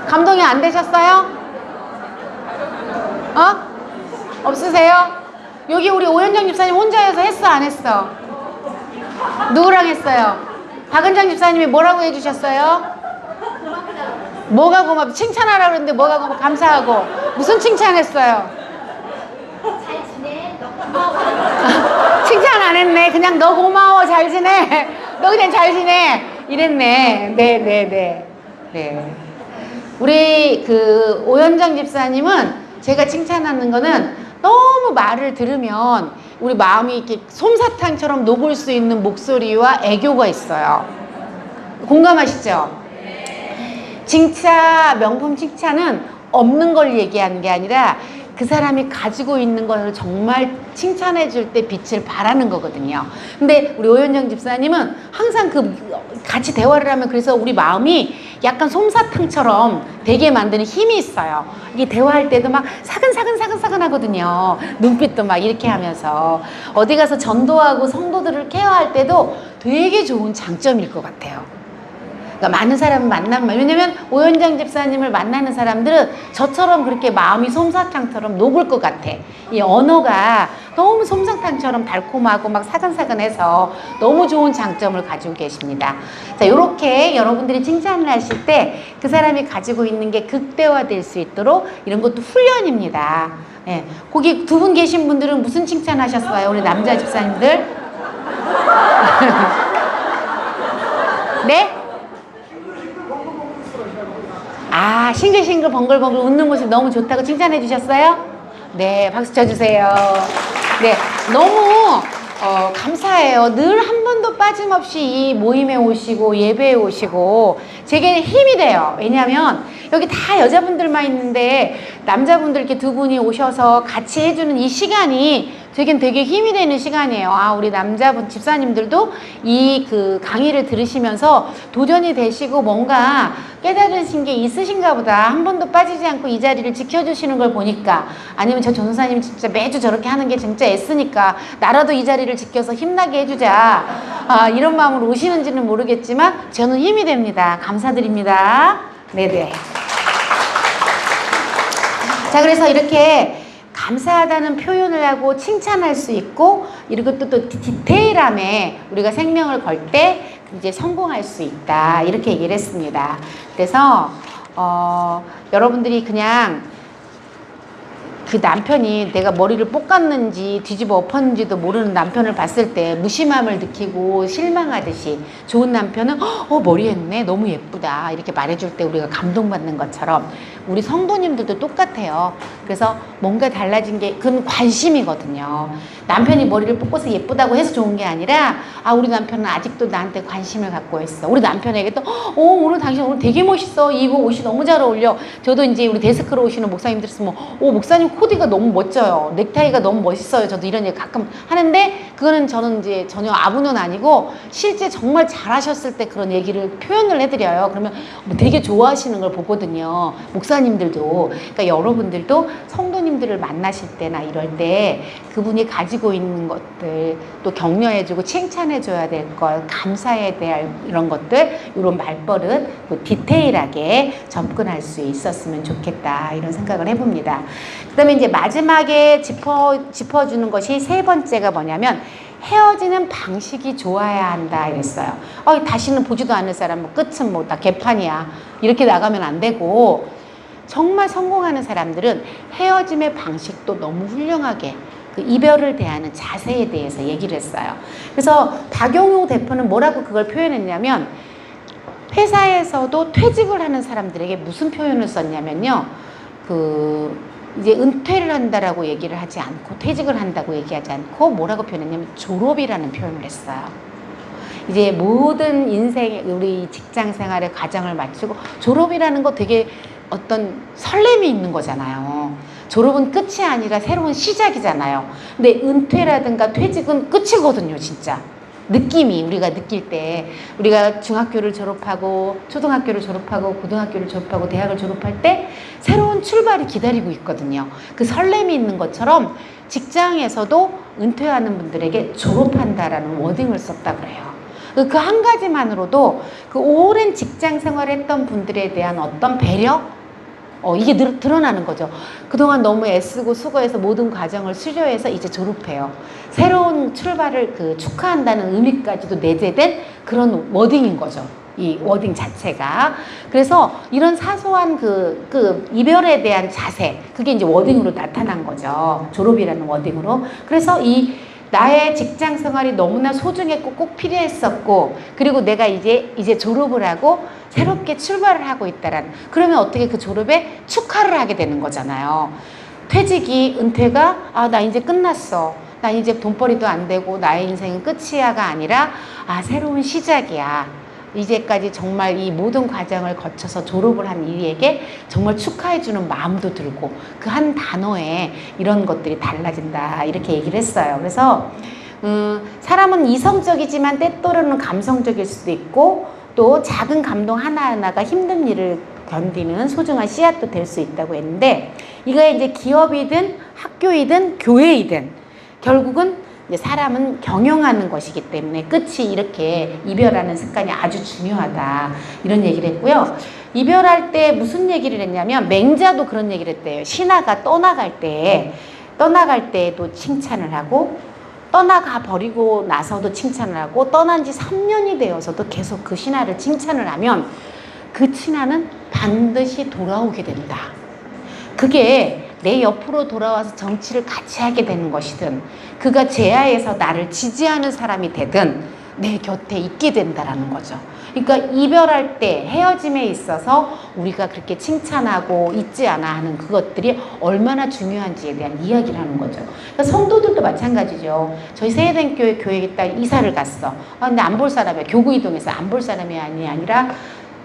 감동이 안 되셨어요? 없으세요? 여기 우리 오현정 집사님 혼자여서 했어 안 했어? 누구랑 했어요? 박은정 집사님이 뭐라고 해주셨어요? 뭐가 고맙? 칭찬하라고 그랬는데 뭐가 고맙? 감사하고. 무슨 칭찬했어요? 잘 지내? 너 고마워. 칭찬 안 했네. 그냥 너 고마워, 잘 지내. 너 그냥 잘 지내. 이랬네. 네. 우리 그 오현정 집사님은 제가 칭찬하는 거는 너무 말을 들으면 우리 마음이 이렇게 솜사탕처럼 녹을 수 있는 목소리와 애교가 있어요. 공감하시죠? 진짜 명품 칭찬은 없는 걸 얘기하는 게 아니라 그 사람이 가지고 있는 것을 정말 칭찬해 줄 때 빛을 발하는 거거든요. 근데 우리 오현정 집사님은 항상 같이 대화를 하면 그래서 우리 마음이 약간 솜사탕처럼 되게 만드는 힘이 있어요. 이게 대화할 때도 막 사근사근 하거든요. 눈빛도 막 이렇게 하면서 어디 가서 전도하고 성도들을 케어할 때도 되게 좋은 장점일 것 같아요. 그러니까 많은 사람을 만나면, 왜냐면 오현정 집사님을 만나는 사람들은 저처럼 그렇게 마음이 솜사탕처럼 녹을 것 같아. 이 언어가 너무 솜사탕처럼 달콤하고 막 사근사근해서 너무 좋은 장점을 가지고 계십니다. 자, 요렇게 여러분들이 칭찬을 하실 때 그 사람이 가지고 있는 게 극대화될 수 있도록 이런 것도 훈련입니다. 예. 거기 두 분 계신 분들은 무슨 칭찬 하셨어요? 우리 남자 집사님들? 네? 싱글싱글 번글번글 웃는 모습 너무 좋다고 칭찬해 주셨어요? 네, 박수 쳐주세요. 네, 너무 감사해요. 늘 한 번도 빠짐없이 이 모임에 오시고 예배에 오시고 제게 힘이 돼요. 왜냐하면 여기 다 여자분들만 있는데 남자분들 이렇게 두 분이 오셔서 같이 해주는 이 시간이 제겐 되게 힘이 되는 시간이에요. 우리 남자분 집사님들도 이 그 강의를 들으시면서 도전이 되시고 뭔가 깨달으신 게 있으신가 보다. 한 번도 빠지지 않고 이 자리를 지켜주시는 걸 보니까, 아니면 저 전사님이 진짜 매주 저렇게 하는 게 진짜 애쓰니까 나라도 이 자리를 지켜서 힘나게 해주자, 이런 마음으로 오시는지는 모르겠지만 저는 힘이 됩니다. 감사드립니다. 네네. 자, 그래서 이렇게 감사하다는 표현을 하고 칭찬할 수 있고, 이리고 또 디테일함에 우리가 생명을 걸 때 이제 성공할 수 있다, 이렇게 얘기를 했습니다. 그래서 여러분들이 그냥 그 남편이 내가 머리를 볶았는지 뒤집어 엎었는지도 모르는 남편을 봤을 때 무심함을 느끼고 실망하듯이 좋은 남편은 머리 했네 너무 예쁘다 이렇게 말해줄 때 우리가 감동받는 것처럼 우리 성도님들도 똑같아요. 그래서 뭔가 달라진 게 그건 관심이거든요. 남편이 머리를 볶아서 예쁘다고 해서 좋은 게 아니라 우리 남편은 아직도 나한테 관심을 갖고 있어. 우리 남편에게 또 오늘 당신 오늘 되게 멋있어. 이 옷이 너무 잘 어울려. 저도 이제 우리 데스크로 오시는 목사님들 있으면 목사님 코디가 너무 멋져요. 넥타이가 너무 멋있어요. 저도 이런 얘기 가끔 하는데 그거는 저는 이제 전혀 아부는 아니고 실제 정말 잘하셨을 때 그런 얘기를 표현을 해드려요. 그러면 되게 좋아하시는 걸 보거든요. 목사님들도. 그러니까 여러분들도 성도님들을 만나실 때나 이럴 때 그분이 가지고 있는 것들 또 격려해주고 칭찬해줘야 될 것, 감사해야 될 이런 것들, 이런 말버릇 디테일하게 접근할 수 있었으면 좋겠다 이런 생각을 해봅니다. 그 다음에 이제 마지막에 짚어주는 것이 세 번째가 뭐냐면 헤어지는 방식이 좋아야 한다 이랬어요. 다시는 보지도 않을 사람 끝은 다 개판이야 이렇게 나가면 안 되고 정말 성공하는 사람들은 헤어짐의 방식도 너무 훌륭하게 그 이별을 대하는 자세에 대해서 얘기를 했어요. 그래서 박용우 대표는 뭐라고 그걸 표현했냐면 회사에서도 퇴직을 하는 사람들에게 무슨 표현을 썼냐면요. 이제 은퇴를 한다라고 얘기를 하지 않고 퇴직을 한다고 얘기하지 않고 뭐라고 표현했냐면 졸업이라는 표현을 했어요. 이제 모든 인생 우리 직장 생활의 과정을 마치고 졸업이라는 거 되게 어떤 설렘이 있는 거잖아요. 졸업은 끝이 아니라 새로운 시작이잖아요. 근데 은퇴라든가 퇴직은 끝이거든요, 진짜. 느낌이 우리가 느낄 때 우리가 중학교를 졸업하고 초등학교를 졸업하고 고등학교를 졸업하고 대학을 졸업할 때 새로운 출발이 기다리고 있거든요. 그 설렘이 있는 것처럼 직장에서도 은퇴하는 분들에게 졸업한다라는 워딩을 썼다 그래요. 그 한 가지만으로도 그 오랜 직장 생활을 했던 분들에 대한 어떤 배려? 이게 드러나는 거죠. 그동안 너무 애쓰고 수고해서 모든 과정을 수료해서 이제 졸업해요. 새로운 출발을 축하한다는 의미까지도 내재된 그런 워딩인 거죠. 이 워딩 자체가. 그래서 이런 사소한 이별에 대한 자세, 그게 이제 워딩으로 나타난 거죠. 졸업이라는 워딩으로. 그래서 나의 직장 생활이 너무나 소중했고 꼭 필요했었고 그리고 내가 이제 졸업을 하고 새롭게 출발을 하고 있다라는 그러면 어떻게 그 졸업에 축하를 하게 되는 거잖아요. 퇴직이 은퇴가 나 이제 끝났어. 나 이제 돈벌이도 안 되고 나의 인생은 끝이야가 아니라 새로운 시작이야. 이제까지 정말 이 모든 과정을 거쳐서 졸업을 한 이에게 정말 축하해주는 마음도 들고 그 한 단어에 이런 것들이 달라진다 이렇게 얘기를 했어요. 그래서 사람은 이성적이지만 때때로는 감성적일 수도 있고 또 작은 감동 하나하나가 힘든 일을 견디는 소중한 씨앗도 될 수 있다고 했는데 이거에 이제 기업이든 학교이든 교회이든 결국은 사람은 경영하는 것이기 때문에 끝이 이렇게 이별하는 습관이 아주 중요하다 이런 얘기를 했고요. 이별할 때 무슨 얘기를 했냐면 맹자도 그런 얘기를 했대요. 신하가 떠나갈 때에도 칭찬을 하고 떠나가 버리고 나서도 칭찬을 하고 떠난 지 3년이 되어서도 계속 그 신하를 칭찬을 하면 그 신하는 반드시 돌아오게 된다. 그게 내 옆으로 돌아와서 정치를 같이 하게 되는 것이든 그가 제하에서 나를 지지하는 사람이 되든 내 곁에 있게 된다라는 거죠. 그러니까 이별할 때 헤어짐에 있어서 우리가 그렇게 칭찬하고 잊지 않아 하는 그것들이 얼마나 중요한지에 대한 이야기를 하는 거죠. 그러니까 성도들도 마찬가지죠. 저희 세대교회 교회에 딱 이사를 갔어. 근데 안 볼 사람이야. 교구 이동해서 안 볼 사람이 아니라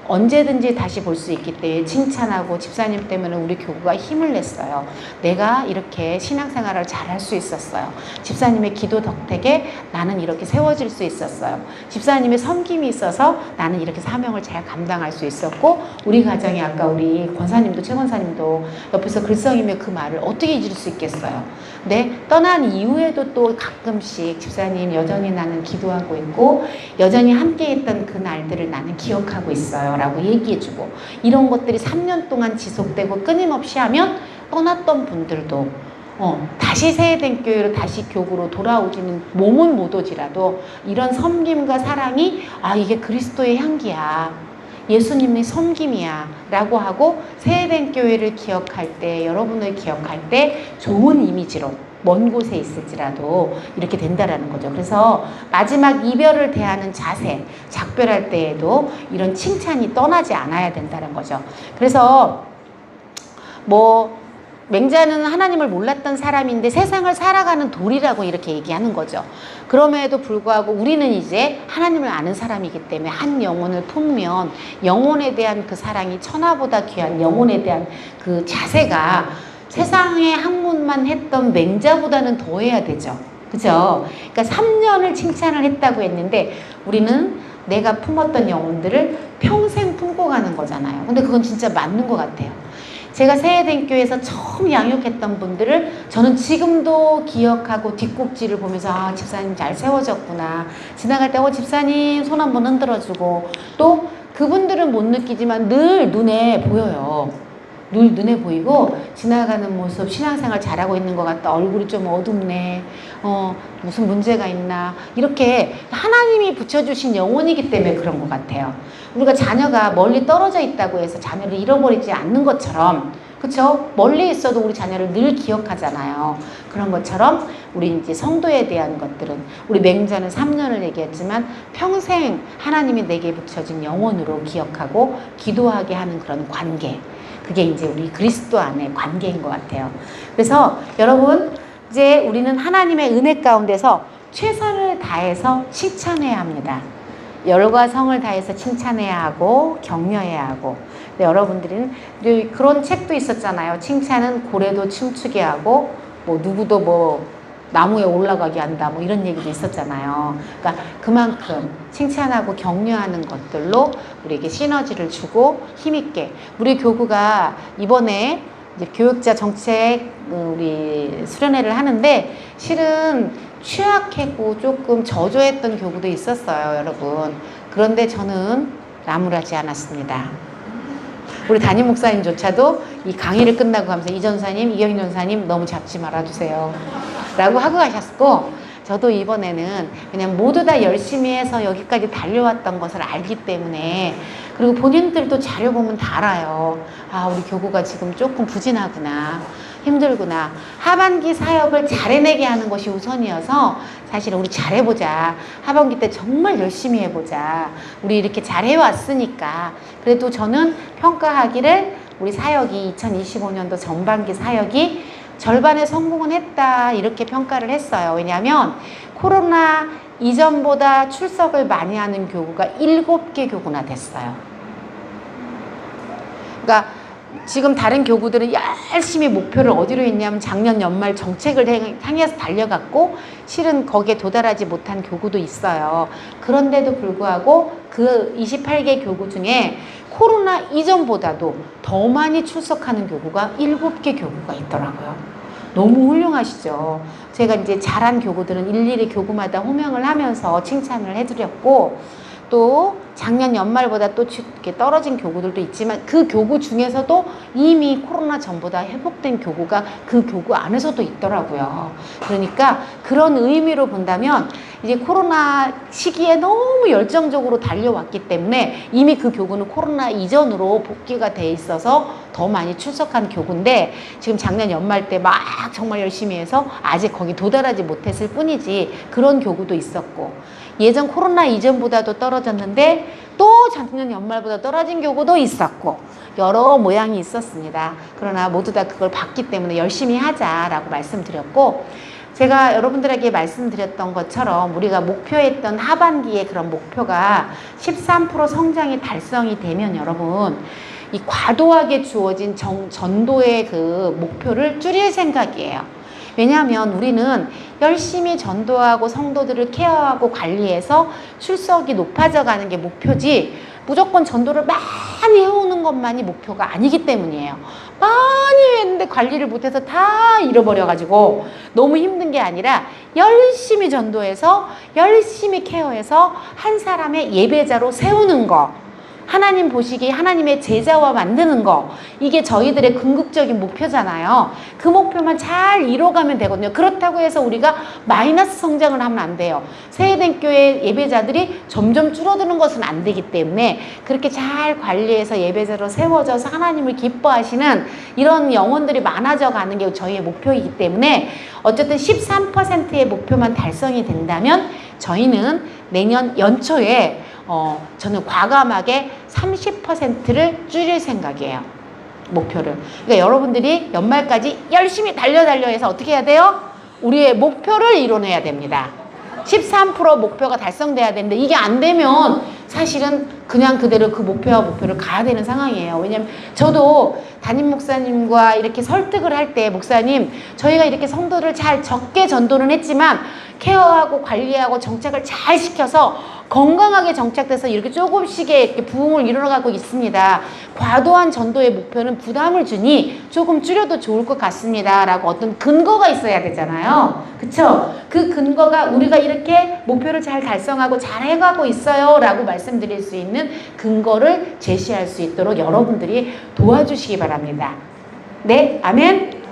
언제든지 다시 볼 수 있기 때문에 칭찬하고 집사님 때문에 우리 교구가 힘을 냈어요. 내가 이렇게 신앙생활을 잘할 수 있었어요. 집사님의 기도 덕택에 나는 이렇게 세워질 수 있었어요. 집사님의 섬김이 있어서 나는 이렇게 사명을 잘 감당할 수 있었고 우리 가정이 아까 우리 권사님도 최 권사님도 옆에서 글썽이며 그 말을 어떻게 잊을 수 있겠어요. 근데 떠난 이후에도 또 가끔씩 집사님 여전히 나는 기도하고 있고 여전히 함께 있던 그 날들을 나는 기억하고 있어요 라고 얘기해주고 이런 것들이 3년 동안 지속되고 끊임없이 하면 떠났던 분들도 다시 세해된 교회로 다시 교구로 돌아오기는 몸은 못 오지라도 이런 섬김과 사랑이 이게 그리스도의 향기야. 예수님의 섬김이야 라고 하고 세해된 교회를 기억할 때, 여러분을 기억할 때 좋은 이미지로 먼 곳에 있을지라도 이렇게 된다라는 거죠. 그래서 마지막 이별을 대하는 자세, 작별할 때에도 이런 칭찬이 떠나지 않아야 된다는 거죠. 그래서 맹자는 하나님을 몰랐던 사람인데 세상을 살아가는 돌이라고 이렇게 얘기하는 거죠. 그럼에도 불구하고 우리는 이제 하나님을 아는 사람이기 때문에 한 영혼을 품으면 영혼에 대한 그 사랑이 천하보다 귀한 영혼에 대한 그 자세가 세상의 학문만 했던 맹자보다는 더 해야 되죠. 그죠? 그러니까 3년을 칭찬을 했다고 했는데 우리는 내가 품었던 영혼들을 평생 품고 가는 거잖아요. 근데 그건 진짜 맞는 것 같아요. 제가 세해된 교회에서 처음 양육했던 분들을 저는 지금도 기억하고 뒷꼭지를 보면서 아, 집사님 잘 세워졌구나. 지나갈 때 집사님 손 한번 흔들어주고 또 그분들은 못 느끼지만 늘 눈에 보여요. 늘 눈에 보이고 지나가는 모습, 신앙생활 잘하고 있는 것 같다. 얼굴이 좀 어둡네. 무슨 문제가 있나. 이렇게 하나님이 붙여주신 영혼이기 때문에 그런 것 같아요. 우리가 자녀가 멀리 떨어져 있다고 해서 자녀를 잃어버리지 않는 것처럼, 그쵸? 멀리 있어도 우리 자녀를 늘 기억하잖아요. 그런 것처럼 우리 이제 성도에 대한 것들은 우리 맹자는 3년을 얘기했지만 평생 하나님이 내게 붙여진 영혼으로 기억하고 기도하게 하는 그런 관계. 그게 이제 우리 그리스도 안의 관계인 것 같아요. 그래서 여러분, 이제 우리는 하나님의 은혜 가운데서 최선을 다해서 칭찬해야 합니다. 열과 성을 다해서 칭찬해야 하고 격려해야 하고. 근데 여러분들은 그런 책도 있었잖아요. 칭찬은 고래도 춤추게 하고 누구도 나무에 올라가게 한다 이런 얘기도 있었잖아요. 그러니까 그만큼 칭찬하고 격려하는 것들로 우리에게 시너지를 주고 힘있게 우리 교구가 이번에 이제 교육자 정책 우리 수련회를 하는데 실은 취약했고 조금 저조했던 교구도 있었어요, 여러분. 그런데 저는 나무라지 않았습니다. 우리 담임 목사님조차도 이 강의를 끝나고 하면서 이 전사님, 이경인 전사님 너무 잡지 말아주세요 라고 하고 가셨고, 저도 이번에는 그냥 모두 다 열심히 해서 여기까지 달려왔던 것을 알기 때문에, 그리고 본인들도 자료 보면 다 알아요. 아, 우리 교구가 지금 조금 부진하구나, 힘들구나. 하반기 사역을 잘 해내게 하는 것이 우선이어서 사실 우리 잘해보자. 하반기 때 정말 열심히 해보자. 우리 이렇게 잘 해왔으니까. 그래도 저는 평가하기를 우리 사역이 2025년도 전반기 사역이 절반의 성공은 했다 이렇게 평가를 했어요. 왜냐하면 코로나 이전보다 출석을 많이 하는 교구가 7개 교구나 됐어요. 그러니까 지금 다른 교구들은 열심히 목표를 어디로 했냐면 작년 연말 정책을 향해서 달려갔고 실은 거기에 도달하지 못한 교구도 있어요. 그런데도 불구하고 그 28개 교구 중에 코로나 이전보다도 더 많이 출석하는 교구가 7개 교구가 있더라고요. 너무 훌륭하시죠. 제가 이제 잘한 교구들은 일일이 교구마다 호명을 하면서 칭찬을 해드렸고, 또 작년 연말보다 또 이렇게 떨어진 교구들도 있지만 그 교구 중에서도 이미 코로나 전보다 회복된 교구가 그 교구 안에서도 있더라고요. 그러니까 그런 의미로 본다면 이제 코로나 시기에 너무 열정적으로 달려왔기 때문에 이미 그 교구는 코로나 이전으로 복귀가 돼 있어서 더 많이 출석한 교구인데, 지금 작년 연말 때 막 정말 열심히 해서 아직 거기 도달하지 못했을 뿐이지 그런 교구도 있었고, 예전 코로나 이전보다도 떨어졌는데 또 작년 연말보다 떨어진 교구도 있었고 여러 모양이 있었습니다. 그러나 모두 다 그걸 봤기 때문에 열심히 하자라고 말씀드렸고, 제가 여러분들에게 말씀드렸던 것처럼 우리가 목표했던 하반기에 그런 목표가 13% 성장이 달성이 되면 여러분 이 과도하게 주어진 전도의 그 목표를 줄일 생각이에요. 왜냐하면 우리는 열심히 전도하고 성도들을 케어하고 관리해서 출석이 높아져 가는 게 목표지 무조건 전도를 많이 해오는 것만이 목표가 아니기 때문이에요. 많이 했는데 관리를 못해서 다 잃어버려가지고 너무 힘든 게 아니라 열심히 전도해서 열심히 케어해서 한 사람의 예배자로 세우는 거, 하나님 보시기에 하나님의 제자와 만드는 거, 이게 저희들의 궁극적인 목표잖아요. 그 목표만 잘 이뤄가면 되거든요. 그렇다고 해서 우리가 마이너스 성장을 하면 안 돼요. 세해den교회 예배자들이 점점 줄어드는 것은 안 되기 때문에 그렇게 잘 관리해서 예배자로 세워져서 하나님을 기뻐하시는 이런 영혼들이 많아져 가는 게 저희의 목표이기 때문에 어쨌든 13%의 목표만 달성이 된다면 저희는 내년 연초에 저는 과감하게 30%를 줄일 생각이에요. 목표를. 그러니까 여러분들이 연말까지 열심히 달려 해서 어떻게 해야 돼요? 우리의 목표를 이뤄내야 됩니다. 13% 목표가 달성돼야 되는데 이게 안 되면 사실은 그냥 그대로 그 목표를 가야 되는 상황이에요. 왜냐면 저도 담임 목사님과 이렇게 설득을 할 때 목사님 저희가 이렇게 성도를 잘 적게 전도는 했지만 케어하고 관리하고 정착을 잘 시켜서 건강하게 정착돼서 이렇게 조금씩의 이렇게 부흥을 이뤄가고 있습니다. 과도한 전도의 목표는 부담을 주니 조금 줄여도 좋을 것 같습니다. 라고 어떤 근거가 있어야 되잖아요. 그쵸? 그 근거가 우리가 이렇게 목표를 잘 달성하고 잘 해가고 있어요. 라고 말씀드릴 수 있는 근거를 제시할 수 있도록 여러분들이 도와주시기 바랍니다. 네? 아멘?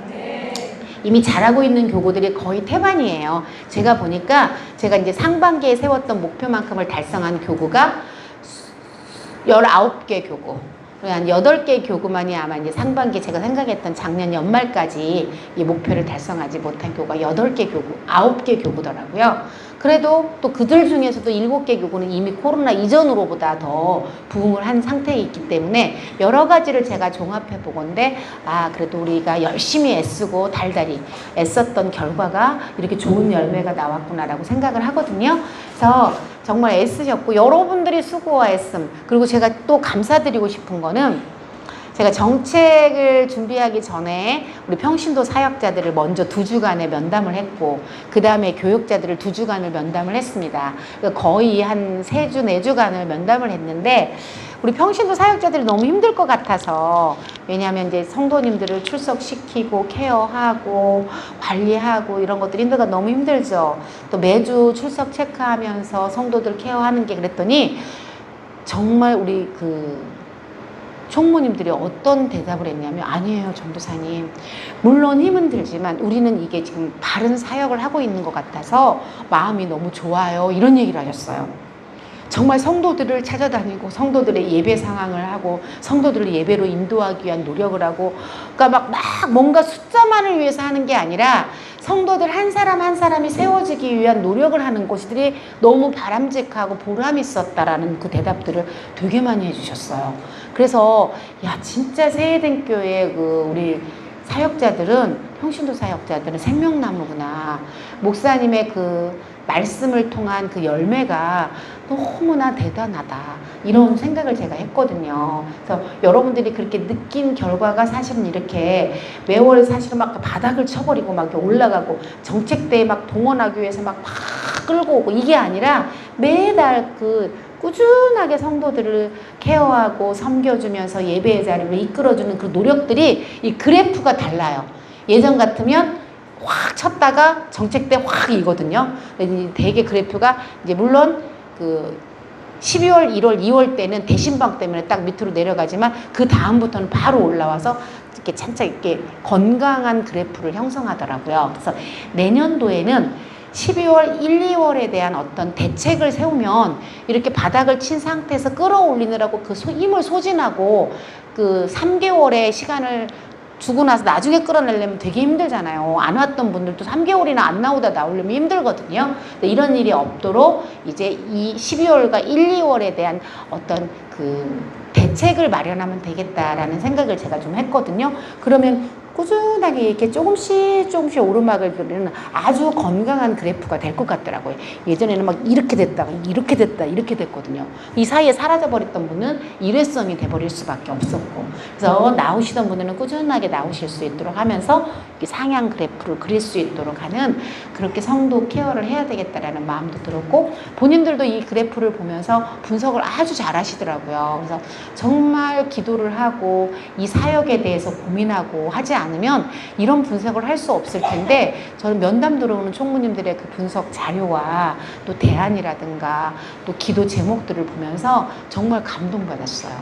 이미 잘하고 있는 교구들이 거의 태반이에요. 제가 보니까 제가 이제 상반기에 세웠던 목표만큼을 달성한 교구가 19개 교구. 한 8개 교구만이 아마 이제 상반기 제가 생각했던 작년 연말까지 이 목표를 달성하지 못한 교구가 8개 교구, 9개 교구더라고요. 그래도 또 그들 중에서도 7개 교구는 이미 코로나 이전으로보다 더 부흥을 한 상태에 있기 때문에 여러 가지를 제가 종합해 보건데 그래도 우리가 열심히 애쓰고 달달이 애썼던 결과가 이렇게 좋은 열매가 나왔구나라고 생각을 하거든요. 그래서 정말 애쓰셨고 여러분들이 수고와 애씀, 그리고 제가 또 감사드리고 싶은 거는 제가 정책을 준비하기 전에 우리 평신도 사역자들을 먼저 2주간의 면담을 했고 그 다음에 교육자들을 2주간을 면담을 했습니다. 거의 한 3주, 4주간을 면담을 했는데 우리 평신도 사역자들이 너무 힘들 것 같아서, 왜냐하면 이제 성도님들을 출석시키고 케어하고 관리하고 이런 것들이 너무 힘들죠. 또 매주 출석 체크하면서 성도들 케어하는 게 그랬더니 정말 우리 총무님들이 어떤 대답을 했냐면 아니에요 전도사님, 물론 힘은 들지만 우리는 이게 지금 바른 사역을 하고 있는 것 같아서 마음이 너무 좋아요, 이런 얘기를 하셨어요. 정말 성도들을 찾아다니고 성도들의 예배 상황을 하고 성도들을 예배로 인도하기 위한 노력을 하고, 그러니까 막 뭔가 숫자만을 위해서 하는 게 아니라 성도들 한 사람 한 사람이 세워지기 위한 노력을 하는 것들이 너무 바람직하고 보람 있었다라는 그 대답들을 되게 많이 해주셨어요. 그래서 야 진짜 세해den교회 우리 사역자들은, 평신도 사역자들은 생명나무구나. 목사님의 말씀을 통한 그 열매가 너무나 대단하다, 이런 생각을 제가 했거든요. 그래서 여러분들이 그렇게 느낀 결과가 사실은 이렇게 매월 사실은 막 바닥을 쳐버리고 막 올라가고 정책대에 막 동원하기 위해서 막 끌고 오고 이게 아니라 매달 꾸준하게 성도들을 케어하고 섬겨주면서 예배의 자리를 이끌어주는 그 노력들이 이 그래프가 달라요. 예전 같으면 확 쳤다가 정책 때 확 이거든요. 대개 그래프가 이제 물론 12월, 1월, 2월 때는 대신방 때문에 딱 밑으로 내려가지만 그 다음부터는 바로 올라와서 이렇게 찬찬 이렇게 건강한 그래프를 형성하더라고요. 그래서 내년도에는 12월, 1, 2월에 대한 어떤 대책을 세우면 이렇게 바닥을 친 상태에서 끌어올리느라고 힘을 소진하고 3개월의 시간을 주고 나서 나중에 끌어내려면 되게 힘들잖아요. 안 왔던 분들도 3개월이나 안 나오려면 힘들거든요. 근데 이런 일이 없도록 이제 이 12월과 1, 2월에 대한 어떤 대책을 마련하면 되겠다라는 생각을 제가 좀 했거든요. 그러면 꾸준하게 이렇게 조금씩 오르막을 그리는 아주 건강한 그래프가 될 것 같더라고요. 예전에는 막 이렇게 됐다가 이렇게 됐다 이렇게 됐거든요. 이 사이에 사라져버렸던 분은 일회성이 돼버릴 수밖에 없었고, 그래서 나오시던 분들은 꾸준하게 나오실 수 있도록 하면서 이 상향 그래프를 그릴 수 있도록 하는 그렇게 성도 케어를 해야 되겠다라는 마음도 들었고, 본인들도 이 그래프를 보면서 분석을 아주 잘 하시더라고요. 그래서 정말 기도를 하고 이 사역에 대해서 고민하고 하지 않으면 이런 분석을 할 수 없을 텐데, 저는 면담 들어오는 총무님들의 그 분석 자료와 또 대안이라든가 또 기도 제목들을 보면서 정말 감동받았어요.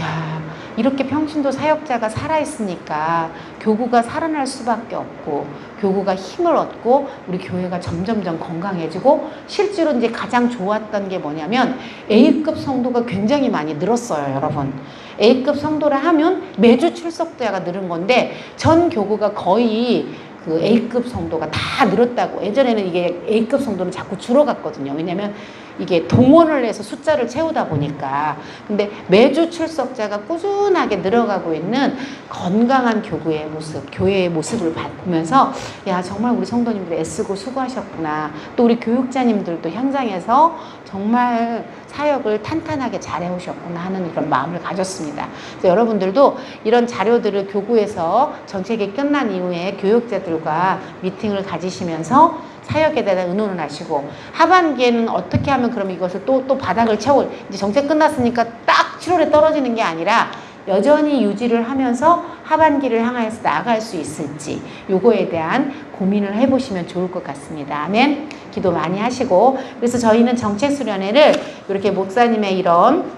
야, 이렇게 평신도 사역자가 살아있으니까 교구가 살아날 수밖에 없고, 교구가 힘을 얻고 우리 교회가 점점점 건강해지고, 실제로 이제 가장 좋았던 게 뭐냐면 A급 성도가 굉장히 많이 늘었어요, 여러분. A급 성도라 하면 매주 출석자가 늘은 건데, 전 교구가 거의 그 A급 성도가 다 늘었다고. 예전에는 이게 A급 성도는 자꾸 줄어갔거든요. 왜냐면 이게 동원을 해서 숫자를 채우다 보니까. 근데 매주 출석자가 꾸준하게 늘어가고 있는 건강한 교구의 모습, 교회의 모습을 보면서, 야, 정말 우리 성도님들 애쓰고 수고하셨구나. 또 우리 교육자님들도 현장에서 정말 사역을 탄탄하게 잘 해오셨구나 하는 그런 마음을 가졌습니다. 그래서 여러분들도 이런 자료들을 교구에서 정책이 끝난 이후에 교육자들과 미팅을 가지시면서 사역에 대한 의논을 하시고, 하반기에는 어떻게 하면 그럼 이것을 또 바닥을 채워, 이제 정책 끝났으니까 딱 7월에 떨어지는 게 아니라 여전히 유지를 하면서 하반기를 향해서 나아갈 수 있을지, 요거에 대한 고민을 해보시면 좋을 것 같습니다. 아멘. 기도 많이 하시고, 그래서 저희는 정책수련회를 이렇게 목사님의 이런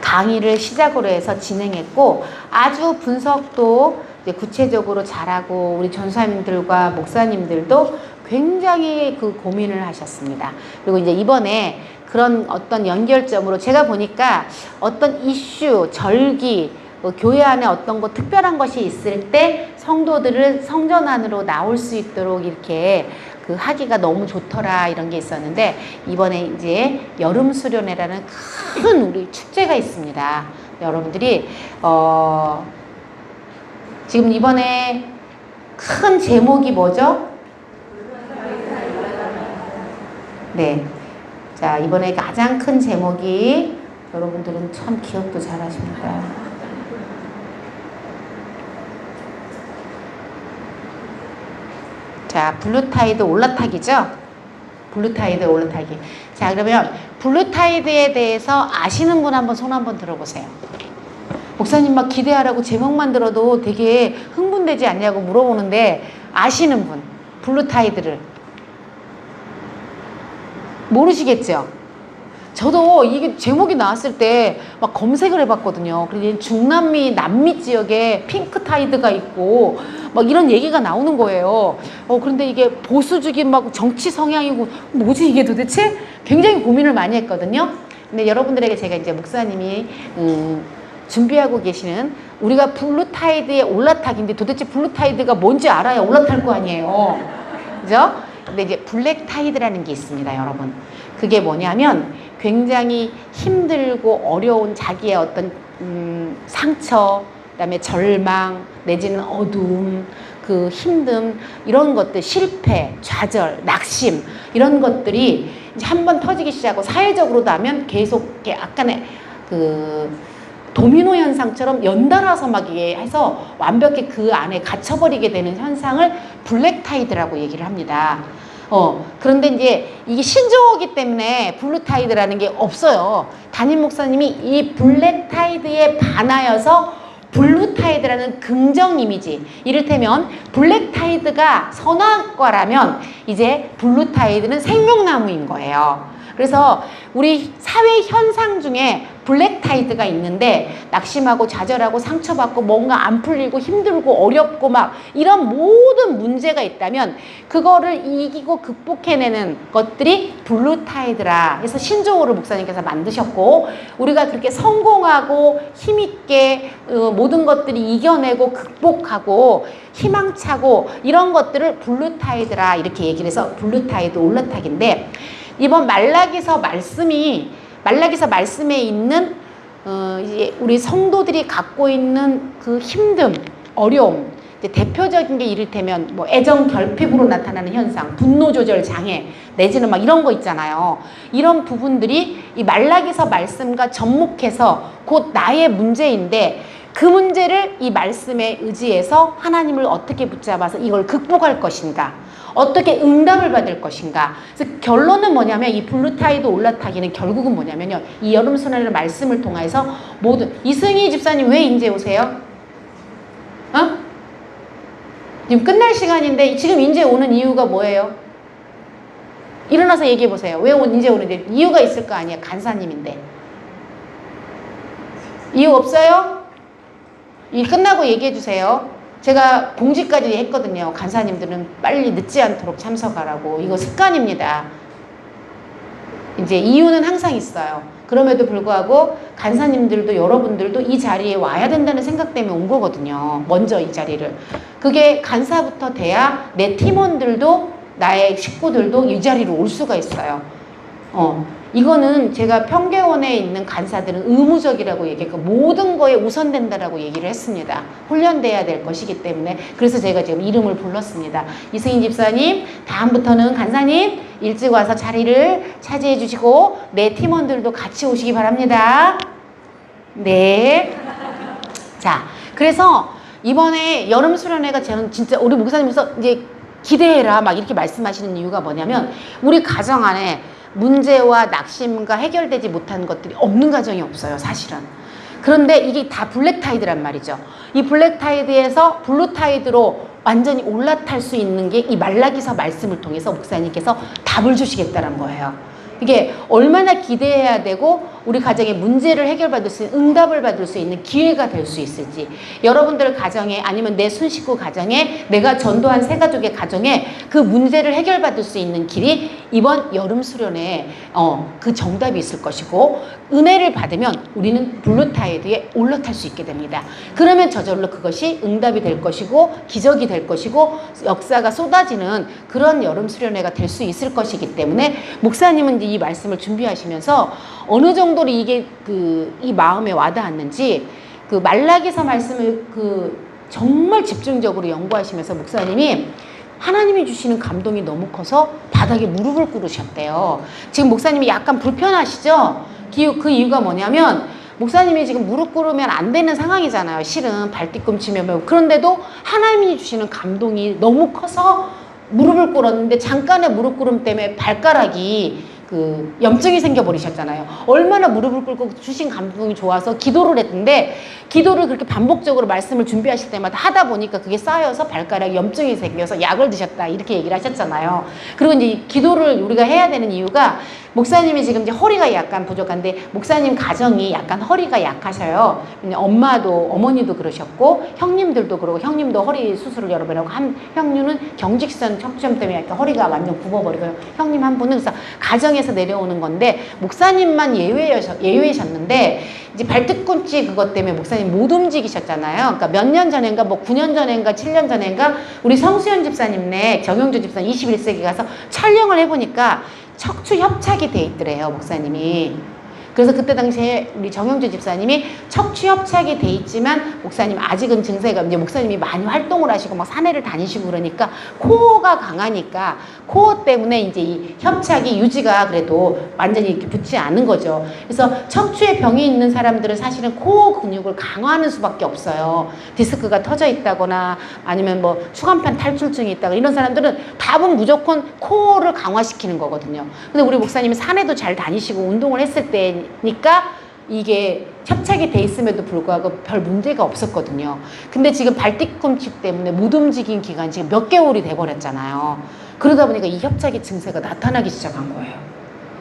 강의를 시작으로 해서 진행했고, 아주 분석도 구체적으로 잘하고 우리 전사님들과 목사님들도 굉장히 그 고민을 하셨습니다. 그리고 이제 이번에 그런 어떤 연결점으로 제가 보니까 어떤 이슈, 절기, 교회 안에 어떤 거 특별한 것이 있을 때 성도들을 성전 안으로 나올 수 있도록 이렇게 그 하기가 너무 좋더라, 이런 게 있었는데, 이번에 이제 여름 수련회라는 큰 우리 축제가 있습니다. 여러분들이 지금 이번에 큰 제목이 뭐죠? 네. 자, 이번에 가장 큰 제목이, 여러분들은 참 기억도 잘 하십니다. 자, 블루타이드 올라타기죠? 블루타이드 올라타기. 자, 그러면 블루타이드에 대해서 아시는 분 한번 손 한번 들어보세요. 목사님 막 기대하라고 제목만 들어도 되게 흥분되지 않냐고 물어보는데, 아시는 분, 블루타이드를 모르시겠죠? 저도 이게 제목이 나왔을 때 막 검색을 해봤거든요. 그래서 중남미, 남미 지역에 핑크타이드가 있고 막 이런 얘기가 나오는 거예요. 그런데 이게 보수적인 막 정치 성향이고 뭐지 이게 도대체? 굉장히 고민을 많이 했거든요. 근데 여러분들에게 제가 이제 목사님이 준비하고 계시는, 우리가 블루타이드에 올라타기인데 도대체 블루타이드가 뭔지 알아야 올라탈 거 아니에요. 그죠? 근데 이제 블랙타이드라는 게 있습니다, 여러분. 그게 뭐냐면 굉장히 힘들고 어려운 자기의 어떤 상처, 그다음에 절망, 내지는 어두움, 그 힘듦, 이런 것들, 실패, 좌절, 낙심, 이런 것들이 이제 한번 터지기 시작하고 사회적으로도 하면 계속 약간의 그 도미노 현상처럼 연달아서 막 이게 해서 완벽히 그 안에 갇혀버리게 되는 현상을 블랙타이드라고 얘기를 합니다. 그런데 이제 이게 신조어기 때문에 블루타이드라는 게 없어요. 담임 목사님이 이 블랙타이드에 반하여서 블루타이드라는 긍정 이미지, 이를테면 블랙타이드가 선악과라면 이제 블루타이드는 생명나무인 거예요. 그래서 우리 사회 현상 중에 블랙타이드가 있는데, 낙심하고 좌절하고 상처받고 뭔가 안 풀리고 힘들고 어렵고 막 이런 모든 문제가 있다면 그거를 이기고 극복해내는 것들이 블루타이드라 해서 신조어를 목사님께서 만드셨고, 우리가 그렇게 성공하고 힘있게 모든 것들이 이겨내고 극복하고 희망차고 이런 것들을 블루타이드라 이렇게 얘기를 해서 블루타이드 올라타기인데, 이번 말라기서 말씀에 있는 이제 우리 성도들이 갖고 있는 그 힘듦, 어려움, 이제 대표적인 게 이를테면 뭐 애정 결핍으로 나타나는 현상, 분노 조절 장애, 내지는 막 이런 거 있잖아요. 이런 부분들이 이 말라기서 말씀과 접목해서 곧 나의 문제인데, 그 문제를 이 말씀에 의지해서 하나님을 어떻게 붙잡아서 이걸 극복할 것인가, 어떻게 응답을 받을 것인가. 그래서 결론은 뭐냐면 이 블루타이드 올라타기는 결국은 뭐냐면요, 이 여름수련의 말씀을 통해서 모든 이승희 집사님 왜 인제 오세요? 어? 지금 끝날 시간인데 지금 인제 오는 이유가 뭐예요? 일어나서 얘기해 보세요. 왜 인제 오는데? 이유가 있을 거 아니에요. 간사님인데. 이유 없어요? 이 끝나고 얘기해 주세요. 제가 공지까지 했거든요. 간사님들은 빨리 늦지 않도록 참석하라고. 이거 습관입니다. 이제 이유는 항상 있어요. 그럼에도 불구하고 간사님들도 여러분들도 이 자리에 와야 된다는 생각 때문에 온 거거든요. 먼저 이 자리를. 그게 간사부터 돼야 내 팀원들도 나의 식구들도 이 자리로 올 수가 있어요. 이거는 제가 평계원에 있는 간사들은 의무적이라고 얘기했고 모든 거에 우선된다라고 얘기를 했습니다. 훈련돼야 될 것이기 때문에. 그래서 제가 지금 이름을 불렀습니다. 이승희 집사님, 다음부터는 간사님 일찍 와서 자리를 차지해 주시고 내 팀원들도 같이 오시기 바랍니다. 네. 자, 그래서 이번에 여름 수련회가 저는 진짜 우리 목사님께서 이제 기대해라 막 이렇게 말씀하시는 이유가 뭐냐면 우리 가정 안에 문제와 낙심과 해결되지 못한 것들이 없는 가정이 없어요, 사실은. 그런데 이게 다 블랙타이드란 말이죠. 이 블랙타이드에서 블루타이드로 완전히 올라탈 수 있는 게 이 말라기서 말씀을 통해서 목사님께서 답을 주시겠다는 거예요. 이게 얼마나 기대해야 되고 우리 가정의 문제를 해결받을 수 있는, 응답을 받을 수 있는 기회가 될 수 있을지, 여러분들 가정에 아니면 내 순식구 가정에, 내가 전도한 새 가족의 가정에 그 문제를 해결받을 수 있는 길이 이번 여름 수련회 그 정답이 있을 것이고, 은혜를 받으면 우리는 블루타이드에 올라탈 수 있게 됩니다. 그러면 저절로 그것이 응답이 될 것이고 기적이 될 것이고 역사가 쏟아지는 그런 여름 수련회가 될 수 있을 것이기 때문에 목사님은 이제 이 말씀을 준비하시면서 어느 정도로 이게 이 마음에 와닿았는지 그 말라기서 말씀을 정말 집중적으로 연구하시면서 목사님이 하나님이 주시는 감동이 너무 커서 바닥에 무릎을 꿇으셨대요. 지금 목사님이 약간 불편하시죠? 그 이유가 뭐냐면 목사님이 지금 무릎 꿇으면 안 되는 상황이잖아요. 실은 발뒤꿈치면. 그런데도 하나님이 주시는 감동이 너무 커서 무릎을 꿇었는데 잠깐의 무릎 꿇음 때문에 발가락이 염증이 생겨버리셨잖아요. 얼마나 무릎을 꿇고 주신 감동이 좋아서 기도를 했는데 기도를 그렇게 반복적으로 말씀을 준비하실 때마다 하다 보니까 그게 쌓여서 발가락에 염증이 생겨서 약을 드셨다 이렇게 얘기를 하셨잖아요. 그리고 이제 기도를 우리가 해야 되는 이유가 목사님이 지금 이제 허리가 약간 부족한데 목사님 가정이 약간 허리가 약하셔요. 엄마도 어머니도 그러셨고 형님들도 그러고 형님도 허리 수술을 여러 번 하고 한 형님은 경직성 척추염 때문에 약간 허리가 완전 굽어버리고 형님 한 분은 그래서 가정에서 내려오는 건데 목사님만 예외셨는데 이제 발뒤꿈치 그것 때문에 목사님 못 움직이셨잖아요. 그러니까 몇 년 전인가 뭐 9년 전인가 7년 전인가 우리 성수연 집사님네 정영주 집사님 21세기 가서 촬영을 해보니까 척추 협착이 돼 있더래요, 목사님이. 그래서 그때 당시에 우리 정영주 집사님이 척추 협착이 돼 있지만 목사님 아직은 증세가 이제 목사님이 많이 활동을 하시고 막 산에를 다니시고 그러니까 코어가 강하니까 코어 때문에 이제 이 협착이 유지가 그래도 완전히 이렇게 붙지 않은 거죠. 그래서 척추에 병이 있는 사람들은 사실은 코어 근육을 강화하는 수밖에 없어요. 디스크가 터져 있다거나 아니면 뭐 추간판 탈출증이 있다거나 이런 사람들은 답은 무조건 코어를 강화시키는 거거든요. 근데 우리 목사님이 산에도 잘 다니시고 운동을 했을 때니까 이게 협착이 돼 있음에도 불구하고 별 문제가 없었거든요. 근데 지금 발뒤꿈치 때문에 못 움직인 기간이 지금 몇 개월이 돼버렸잖아요. 그러다 보니까 이 협착의 증세가 나타나기 시작한 거예요.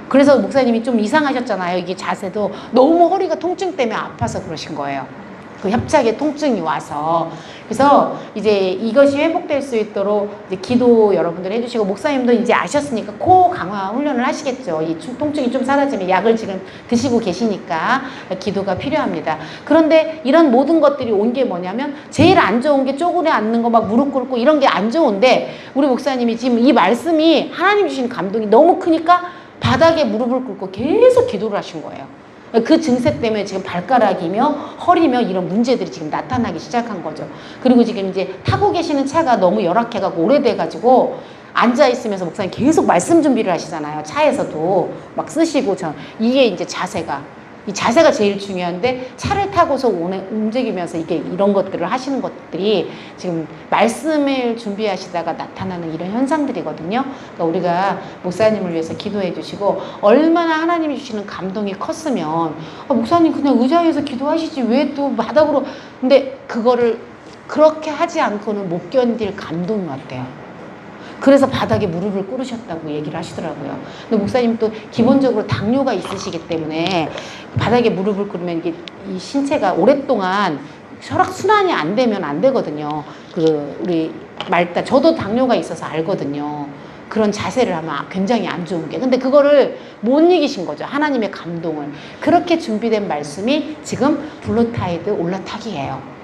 그래서 목사님이 좀 이상하셨잖아요. 이게 자세도 너무 허리가 통증 때문에 아파서 그러신 거예요. 그 협착의 통증이 와서. 그래서 이제 이것이 회복될 수 있도록 이제 기도 여러분들 해주시고 목사님도 이제 아셨으니까 코 강화 훈련을 하시겠죠. 이 통증이 좀 사라지면 약을 지금 드시고 계시니까 기도가 필요합니다. 그런데 이런 모든 것들이 온 게 뭐냐면 제일 안 좋은 게 쪼그려 앉는 거 막 무릎 꿇고 이런 게 안 좋은데 우리 목사님이 지금 이 말씀이 하나님 주신 감동이 너무 크니까 바닥에 무릎을 꿇고 계속 기도를 하신 거예요. 그 증세 때문에 지금 발가락이며 허리며 이런 문제들이 지금 나타나기 시작한 거죠. 그리고 지금 이제 타고 계시는 차가 너무 열악해가지고 오래돼가지고 앉아있으면서 목사님 계속 말씀 준비를 하시잖아요. 차에서도 막 쓰시고 이게 이제 자세가 이 자세가 제일 중요한데 차를 타고서 움직이면서 이게 이런 것들을 하시는 것들이 지금 말씀을 준비하시다가 나타나는 이런 현상들이거든요. 그러니까 우리가 목사님을 위해서 기도해 주시고 얼마나 하나님이 주시는 감동이 컸으면 목사님 그냥 의자에서 기도하시지 왜 또 바닥으로 근데 그거를 그렇게 하지 않고는 못 견딜 감동이 왔대요. 그래서 바닥에 무릎을 꿇으셨다고 얘기를 하시더라고요. 근데 목사님 또 기본적으로 당뇨가 있으시기 때문에 바닥에 무릎을 꿇으면 이게 이 신체가 오랫동안 혈액순환이 안 되면 안 되거든요. 우리 말다 저도 당뇨가 있어서 알거든요. 그런 자세를 하면 굉장히 안 좋은 게. 근데 그거를 못 이기신 거죠. 하나님의 감동을. 그렇게 준비된 말씀이 지금 블루타이드 올라타기예요.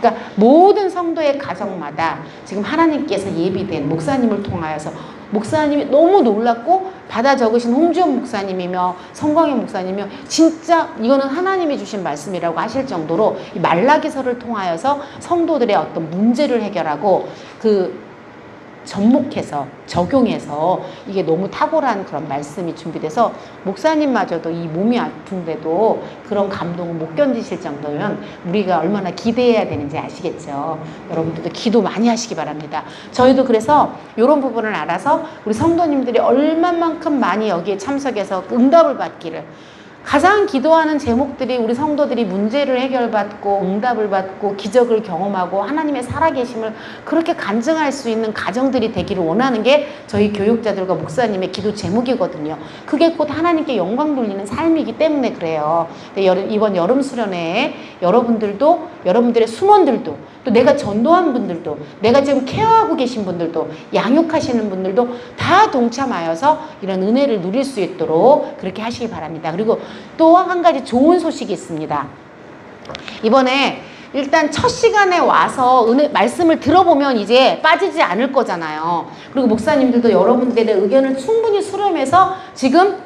그러니까 모든 성도의 가정마다 지금 하나님께서 예비된 목사님을 통하여서 목사님이 너무 놀랐고 받아 적으신 홍지원 목사님이며 성광희 목사님이며 진짜 이거는 하나님이 주신 말씀이라고 하실 정도로 이 말라기서를 통하여서 성도들의 어떤 문제를 해결하고 접목해서 적용해서 이게 너무 탁월한 그런 말씀이 준비돼서 목사님마저도 이 몸이 아픈데도 그런 감동을 못 견디실 정도면 우리가 얼마나 기대해야 되는지 아시겠죠. 여러분들도 기도 많이 하시기 바랍니다. 저희도 그래서 이런 부분을 알아서 우리 성도님들이 얼마만큼 많이 여기에 참석해서 응답을 받기를 가장 기도하는 제목들이 우리 성도들이 문제를 해결받고 응답을 받고 기적을 경험하고 하나님의 살아계심을 그렇게 간증할 수 있는 가정들이 되기를 원하는 게 저희 교육자들과 목사님의 기도 제목이거든요. 그게 곧 하나님께 영광 돌리는 삶이기 때문에 그래요. 이번 여름 수련회에 여러분들도 여러분들의 수몬들도 또 내가 전도한 분들도 내가 지금 케어하고 계신 분들도 양육하시는 분들도 다 동참하여서 이런 은혜를 누릴 수 있도록 그렇게 하시기 바랍니다. 그리고 또 한 가지 좋은 소식이 있습니다. 이번에 일단 첫 시간에 와서 말씀을 들어보면 이제 빠지지 않을 거잖아요. 그리고 목사님들도 여러분들의 의견을 충분히 수렴해서 지금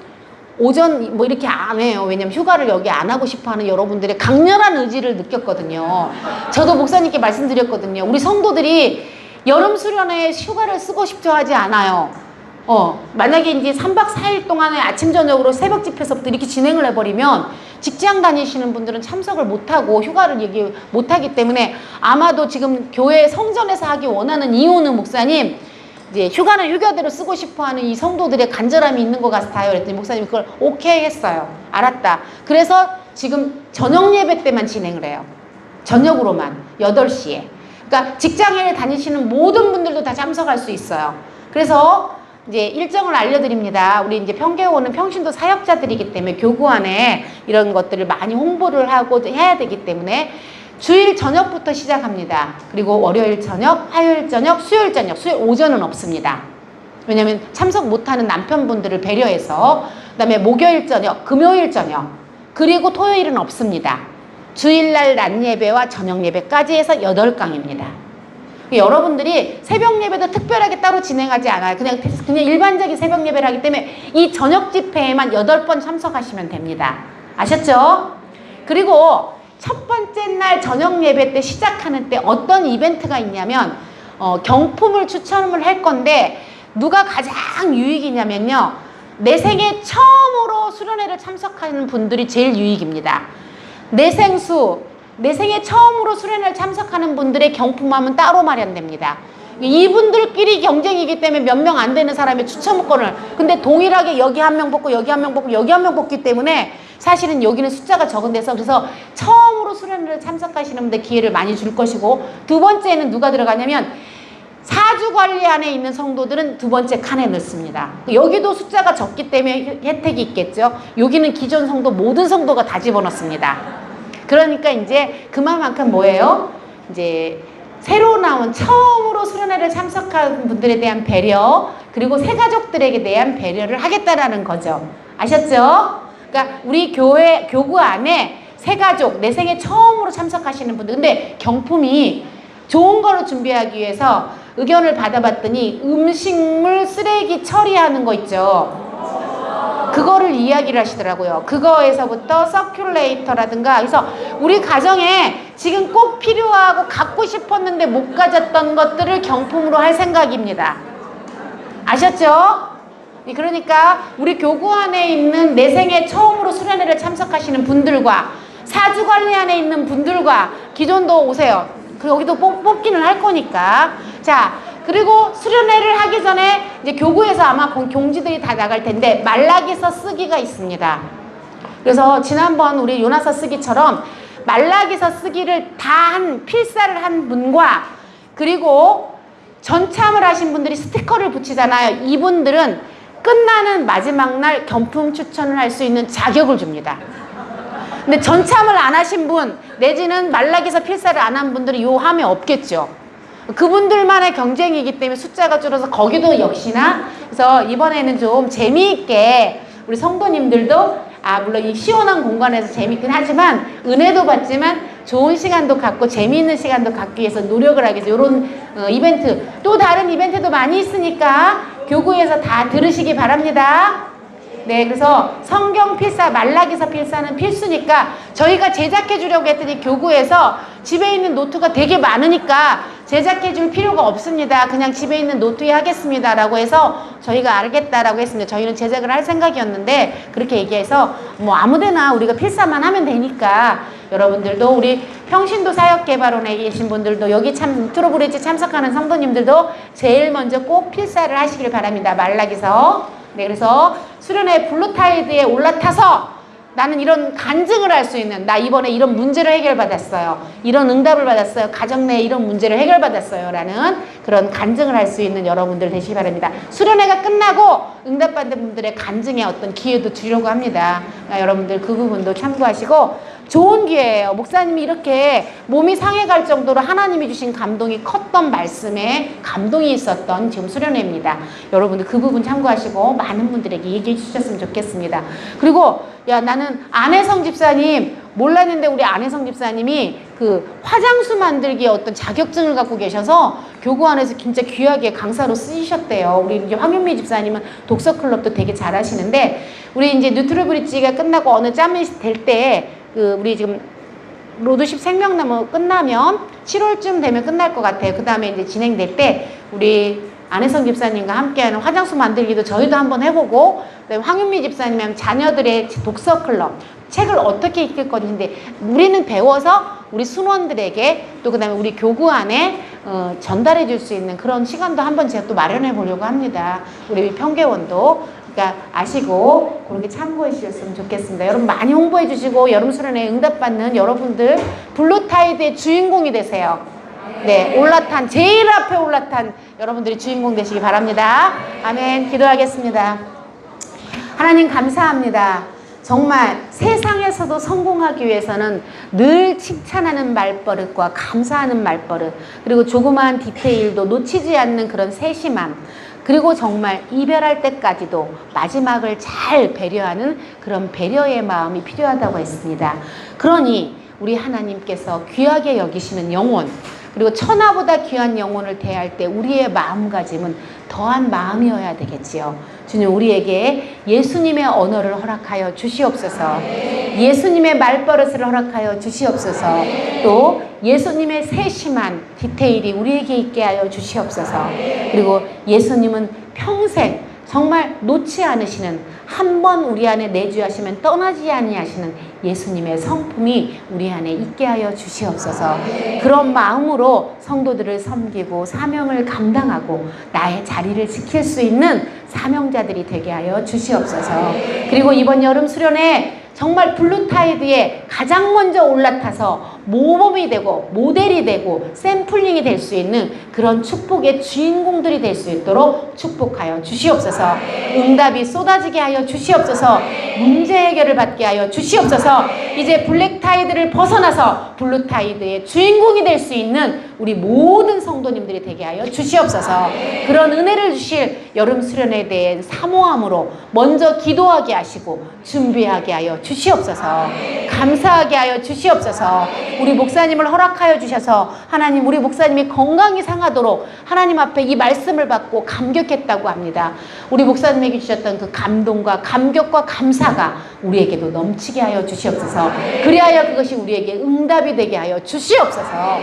오전 뭐 이렇게 안 해요. 왜냐면 휴가를 여기 안 하고 싶어 하는 여러분들의 강렬한 의지를 느꼈거든요. 저도 목사님께 말씀드렸거든요. 우리 성도들이 여름 수련회에 휴가를 쓰고 싶어 하지 않아요. 만약에 이제 3박 4일 동안에 아침, 저녁으로 새벽 집회서부터 이렇게 진행을 해버리면 직장 다니시는 분들은 참석을 못하고 휴가를 얘기 못하기 때문에 아마도 지금 교회 성전에서 하기 원하는 이유는 목사님, 이제 휴가는 휴가대로 쓰고 싶어 하는 이 성도들의 간절함이 있는 것 같아요. 그랬더니 목사님이 그걸 오케이 했어요. 알았다. 그래서 지금 저녁 예배 때만 진행을 해요. 저녁으로만 8시에. 그러니까 직장에 다니시는 모든 분들도 다 참석할 수 있어요. 그래서 이제 일정을 알려드립니다. 우리 이제 평계원은 평신도 사역자들이기 때문에 교구 안에 이런 것들을 많이 홍보를 하고 해야 되기 때문에 주일 저녁부터 시작합니다. 그리고 월요일 저녁, 화요일 저녁, 수요일 저녁, 수요일 오전은 없습니다. 왜냐하면 참석 못하는 남편분들을 배려해서 그다음에 목요일 저녁, 금요일 저녁, 그리고 토요일은 없습니다. 주일날 낮 예배와 저녁 예배까지 해서 8강입니다. 여러분들이 새벽 예배도 특별하게 따로 진행하지 않아요. 그냥 일반적인 새벽 예배를 하기 때문에 이 저녁 집회에만 8번 참석하시면 됩니다. 아셨죠? 그리고 첫 번째 날 저녁 예배 때 시작하는 때 어떤 이벤트가 있냐면 경품을 추첨을 할 건데 누가 가장 유익이냐면요. 내 생에 처음으로 수련회를 참석하는 분들이 제일 유익입니다. 내 생에 처음으로 수련회를 참석하는 분들의 경품함은 따로 마련됩니다. 이분들끼리 경쟁이기 때문에 몇 명 안 되는 사람의 추첨권을 근데 동일하게 여기 한 명 뽑고 여기 한 명 뽑고 여기 한 명 뽑기 때문에 사실은 여기는 숫자가 적은 데서 그래서 처음으로 수련회를 참석하시는 분들 기회를 많이 줄 것이고 두 번째는 누가 들어가냐면 사주관리 안에 있는 성도들은 두 번째 칸에 넣습니다. 여기도 숫자가 적기 때문에 혜택이 있겠죠. 여기는 기존 성도 모든 성도가 다 집어넣습니다. 그러니까 이제 그만큼 뭐예요? 이제 새로 나온 처음으로 수련회를 참석한 분들에 대한 배려 그리고 새가족들에게 대한 배려를 하겠다라는 거죠. 아셨죠? 그러니까 우리 교구 안에 새가족 내 생에 처음으로 참석하시는 분들 근데 경품이 좋은 거로 준비하기 위해서 의견을 받아봤더니 음식물 쓰레기 처리하는 거 있죠. 그거를 이야기를 하시더라고요. 그거에서부터 서큘레이터라든가 그래서 우리 가정에 지금 꼭 필요하고 갖고 싶었는데 못 가졌던 것들을 경품으로 할 생각입니다. 아셨죠? 그러니까 우리 교구안에 있는 내 생에 처음으로 수련회를 참석하시는 분들과 사주관리안에 있는 분들과 기존도 오세요. 그리고 여기도 뽑기는 할 거니까. 자, 그리고 수련회를 하기 전에 이제 교구에서 아마 경지들이 다 나갈 텐데 말라기서 쓰기가 있습니다. 그래서 지난번 우리 요나서 쓰기처럼 말라기서 쓰기를 다 한 필사를 한 분과 그리고 전참을 하신 분들이 스티커를 붙이잖아요. 이분들은 끝나는 마지막 날 경품 추천을 할 수 있는 자격을 줍니다. 근데 전참을 안 하신 분 내지는 말라기서 필사를 안 한 분들은 요 함에 없겠죠. 그분들만의 경쟁이기 때문에 숫자가 줄어서 거기도 역시나 그래서 이번에는 좀 재미있게 우리 성도님들도 물론 이 시원한 공간에서 재밌긴 하지만 은혜도 받지만 좋은 시간도 갖고 재미있는 시간도 갖기 위해서 노력을 하기 위해서 이런 이벤트 또 다른 이벤트도 많이 있으니까 교구에서 다 들으시기 바랍니다. 네, 그래서 성경 필사, 말라기서 필사는 필수니까 저희가 제작해 주려고 했더니 교구에서 집에 있는 노트가 되게 많으니까 제작해 줄 필요가 없습니다. 그냥 집에 있는 노트에 하겠습니다. 라고 해서 저희가 알겠다라고 했습니다. 저희는 제작을 할 생각이었는데 그렇게 얘기해서 뭐 아무데나 우리가 필사만 하면 되니까 여러분들도 우리 평신도 사역개발원에 계신 분들도 여기 트로브리지 참석하는 성도님들도 제일 먼저 꼭 필사를 하시길 바랍니다. 말라기서. 네, 그래서 수련회 블루타이드에 올라타서 나는 이런 간증을 할 수 있는 나 이번에 이런 문제를 해결받았어요. 이런 응답을 받았어요. 가정 내에 이런 문제를 해결받았어요. 라는 그런 간증을 할 수 있는 여러분들 되시기 바랍니다. 수련회가 끝나고 응답받은 분들의 간증의 어떤 기회도 주려고 합니다. 그러니까 여러분들 그 부분도 참고하시고 좋은 기회예요. 목사님이 이렇게 몸이 상해갈 정도로 하나님이 주신 감동이 컸던 말씀에 감동이 있었던 지금 수련회입니다. 여러분들 그 부분 참고하시고 많은 분들에게 얘기해 주셨으면 좋겠습니다. 그리고 야 나는 안혜성 집사님 몰랐는데 우리 안혜성 집사님이 그 화장수 만들기의 어떤 자격증을 갖고 계셔서 교구 안에서 진짜 귀하게 강사로 쓰이셨대요. 우리 이제 황윤미 집사님은 독서클럽도 되게 잘하시는데 우리 이제 뉴트로브릿지가 끝나고 어느 짬이 될 때 우리 지금 로드십 생명나무 끝나면 7월쯤 되면 끝날 것 같아요. 그 다음에 이제 진행될 때 우리 안혜성 집사님과 함께하는 화장수 만들기도 저희도 한번 해보고 그다음에 황윤미 집사님은 자녀들의 독서클럽 책을 어떻게 읽을 건지 우리는 배워서 우리 순원들에게 또 그 다음에 우리 교구 안에 전달해 줄 수 있는 그런 시간도 한번 제가 또 마련해 보려고 합니다. 우리 평계원도 그러니까 아시고 그렇게 참고해 주셨으면 좋겠습니다. 여러분 많이 홍보해 주시고 여름 수련회 응답받는 여러분들 블루타이드의 주인공이 되세요. 네, 올라탄 제일 앞에 올라탄 여러분들이 주인공 되시기 바랍니다. 아멘. 기도하겠습니다. 하나님 감사합니다. 정말 세상에서도 성공하기 위해서는 늘 칭찬하는 말버릇과 감사하는 말버릇 그리고 조그마한 디테일도 놓치지 않는 그런 세심함 그리고 정말 이별할 때까지도 마지막을 잘 배려하는 그런 배려의 마음이 필요하다고 했습니다. 그러니 우리 하나님께서 귀하게 여기시는 영혼 그리고 천하보다 귀한 영혼을 대할 때 우리의 마음가짐은 더한 마음이어야 되겠지요. 주님 우리에게 예수님의 언어를 허락하여 주시옵소서. 예수님의 말버릇을 허락하여 주시옵소서. 또 예수님의 세심한 디테일이 우리에게 있게 하여 주시옵소서. 그리고 예수님은 평생 정말 놓지 않으시는 한 번 우리 안에 내주하시면 떠나지 아니하시는 예수님의 성품이 우리 안에 있게 하여 주시옵소서. 그런 마음으로 성도들을 섬기고 사명을 감당하고 나의 자리를 지킬 수 있는 사명자들이 되게 하여 주시옵소서. 그리고 이번 여름 수련회 정말 블루타이드에 가장 먼저 올라타서 모범이 되고 모델이 되고 샘플링이 될 수 있는 그런 축복의 주인공들이 될 수 있도록 축복하여 주시옵소서. 응답이 쏟아지게 하여 주시옵소서. 문제 해결을 받게 하여 주시옵소서. 이제 블랙타이드를 벗어나서 블루타이드의 주인공이 될 수 있는 우리 모든 성도님들이 되게 하여 주시옵소서. 그런 은혜를 주실 여름 수련회에 대한 사모함으로 먼저 기도하게 하시고 준비하게 하여 주시옵소서. 감사하게 하여 주시옵소서. 우리 목사님을 허락하여 주셔서 하나님 우리 목사님이 건강이 상하도록 하나님 앞에 이 말씀을 받고 감격했다고 합니다. 우리 목사님에게 주셨던 그 감동과 감격과 감사가 우리에게도 넘치게 하여 주시옵소서. 그리하여 그것이 우리에게 응답이 되게 하여 주시옵소서.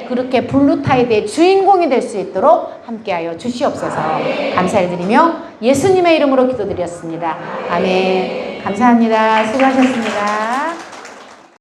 그렇게 블루타이드의 주인공이 될 수 있도록 함께하여 주시옵소서. 감사를 드리며 예수님의 이름으로 기도드렸습니다. 아멘. 감사합니다. 수고하셨습니다.